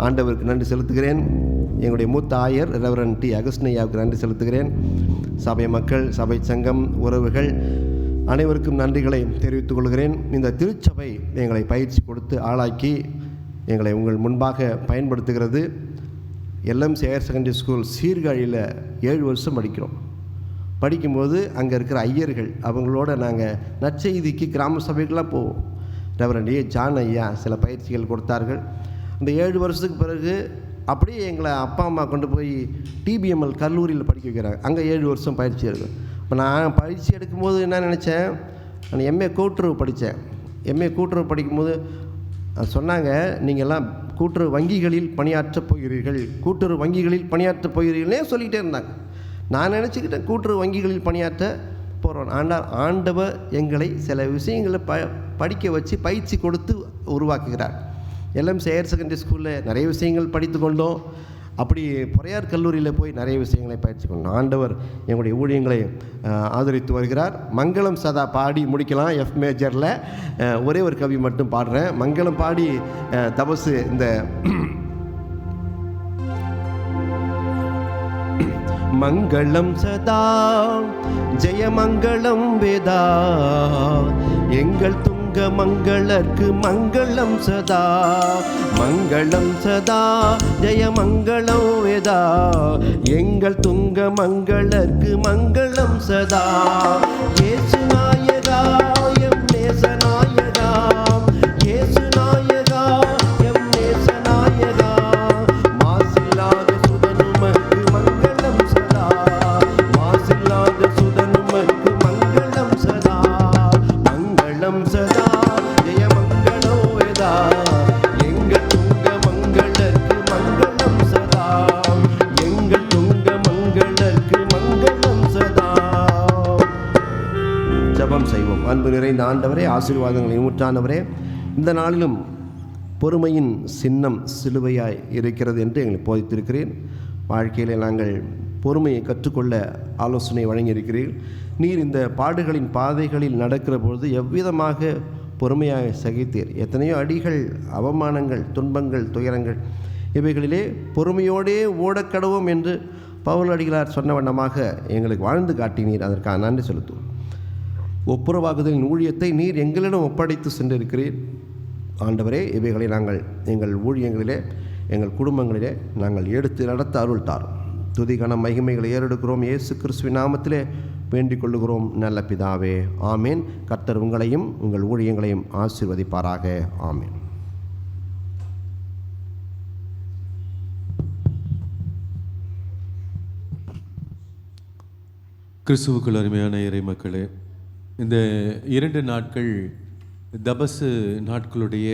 ஆண்டவருக்கு நன்றி செலுத்துகிறேன். எங்களுடைய மூத்த ஆயர் ரெவரண்ட் டி அகஸ்டினையாவுக்கு நன்றி செலுத்துகிறேன். சபை மக்கள், சபை சங்கம், உறவுகள் அனைவருக்கும் நன்றிகளை தெரிவித்துக் கொள்கிறேன். இந்த திருச்சபை எங்களை பயிற்சி கொடுத்து ஆளாக்கி எங்களை உங்கள் முன்பாக பயன்படுத்துகிறது. எல்எம்சி ஹையர் செகண்டரி ஸ்கூல் சீர்காழியில் 7 வருஷம் படிக்கிறோம். படிக்கும்போது அங்கே இருக்கிற ஐயர்கள் அவங்களோட நாங்கள் நற்செய்திக்கு கிராம சபைக்கெலாம் போவோம். ரெவரண்ட் ஜான் ஐயா சில பயிற்சிகள் கொடுத்தார்கள். அந்த 7 வருஷத்துக்கு பிறகு அப்படியே எங்களை அப்பா அம்மா கொண்டு போய் டிபிஎம்எல் கல்லூரியில் படிக்க வைக்கிறாங்க. அங்கே 7 வருஷம் பயிற்சி எடுக்கும். இப்போ நான் பயிற்சி எடுக்கும்போது என்ன நினச்சேன், நான் எம்ஏ கூட்டுறவு படித்தேன். எம்ஏ கூட்டுறவு படிக்கும்போது சொன்னாங்க, நீங்கள்லாம் கூட்டுறவு வங்கிகளில் பணியாற்றப் போகிறீர்கள், கூட்டுறவு வங்கிகளில் பணியாற்றப் போகிறீர்களே சொல்லிகிட்டே இருந்தாங்க. நான் நினச்சிக்கிட்டேன் கூட்டுறவு வங்கிகளில் பணியாற்ற போகிறோம். ஆனால் ஆண்டவர் எங்களை சில விஷயங்களை படிக்க வச்சு பயிற்சி கொடுத்து உருவாக்குகிறார். எல்எம்சி ஹையர் செகண்டரி ஸ்கூலில் நிறைய விஷயங்கள் படித்து கொண்டோம். அப்படி பொறையார் கல்லூரியில் போய் நிறைய விஷயங்களை பயிற்சி கொண்டோம். ஆண்டவர் எங்களுடைய ஊழியங்களை ஆதரித்து வருகிறார். மங்களம் சதா பாடி முடிக்கலாம். எஃப் மேஜரில் ஒரே ஒரு கவி மட்டும் பாடுறேன். மங்களம் பாடி தபசு இந்த மங்களம் சதா ஜெயமங்களம் வேதா எங்கள் துங்க மங்களர்க்கு மங்களம் சதா, மங்களம் சதா ஜெயமங்களம் வேதா எங்கள் துங்க மங்களர்க்கு மங்களம் சதா. இயேசு நாயகா எம் நேசநாயகா, இயேசு நாயகா எம் நேசநாயகா, மாசில்லாத சுதனுமக்கு மங்களம் சதா, மாசில்லாத சுதனுமக்கு மங்களம் சதா, மங்களம் சதா ஜெயமங்களோ வேதா எங்கள் துங்க மங்களர்க்கு மங்களம் சதா, எங்கள் துங்க மங்களர்க்கு மங்களம் சதா. ஜெபம் செய்வோம். அன்பு நிறைந்த ஆண்டவரே, ஆசீர்வாதங்களை ஊற்றானவரே, இந்த நாளிலும் பொறுமையின் சின்னம் சிலுவையாய் இருக்கிறது என்று எங்களுக்கு போதித்திருக்கிறேன். வாழ்க்கையிலே நாங்கள் பொறுமையை கற்றுக்கொள்ள ஆலோசனை வழங்கியிருக்கிறீர்கள். நீர் இந்த பாடுகளின் பாதைகளில் நடக்கிற பொழுது எவ்விதமாக பொறுமையாக சகித்தீர். எத்தனையோ அடிகள், அவமானங்கள், துன்பங்கள், துயரங்கள், இவைகளிலே பொறுமையோடே ஓடக்கடவோம் என்று பவுல் அடிகளார் சொன்ன வண்ணமாக எங்களுக்கு வாழ்ந்து காட்டினீர். அதற்காக நன்றி செலுத்துவோம். ஒப்புரவாகுதலின் ஊழியத்தை நீர் எங்களிடம் ஒப்படைத்து சென்றிருக்கிறீர். ஆண்டவரே, இவைகளை நாங்கள் எங்கள் ஊழியங்களிலே, எங்கள் குடும்பங்களிலே நாங்கள் எடுத்து நடத்த அருள் தாரும். துதிகன மகிமைகளை ஏறெடுக்கிறோம். இயேசு கிறிஸ்துவின் நாமத்திலே வேண்டிக் கொள்ளுகிறோம் நல்ல பிதாவே, ஆமேன். கர்த்தர் உங்களையும் உங்கள் ஊழியங்களையும் ஆசீர்வதிப்பாராக. ஆமேன். கிறிஸ்துவுக்குள் அருமையான இறை மக்களே, இந்த 2 நாட்கள் தபசு நாட்களுடைய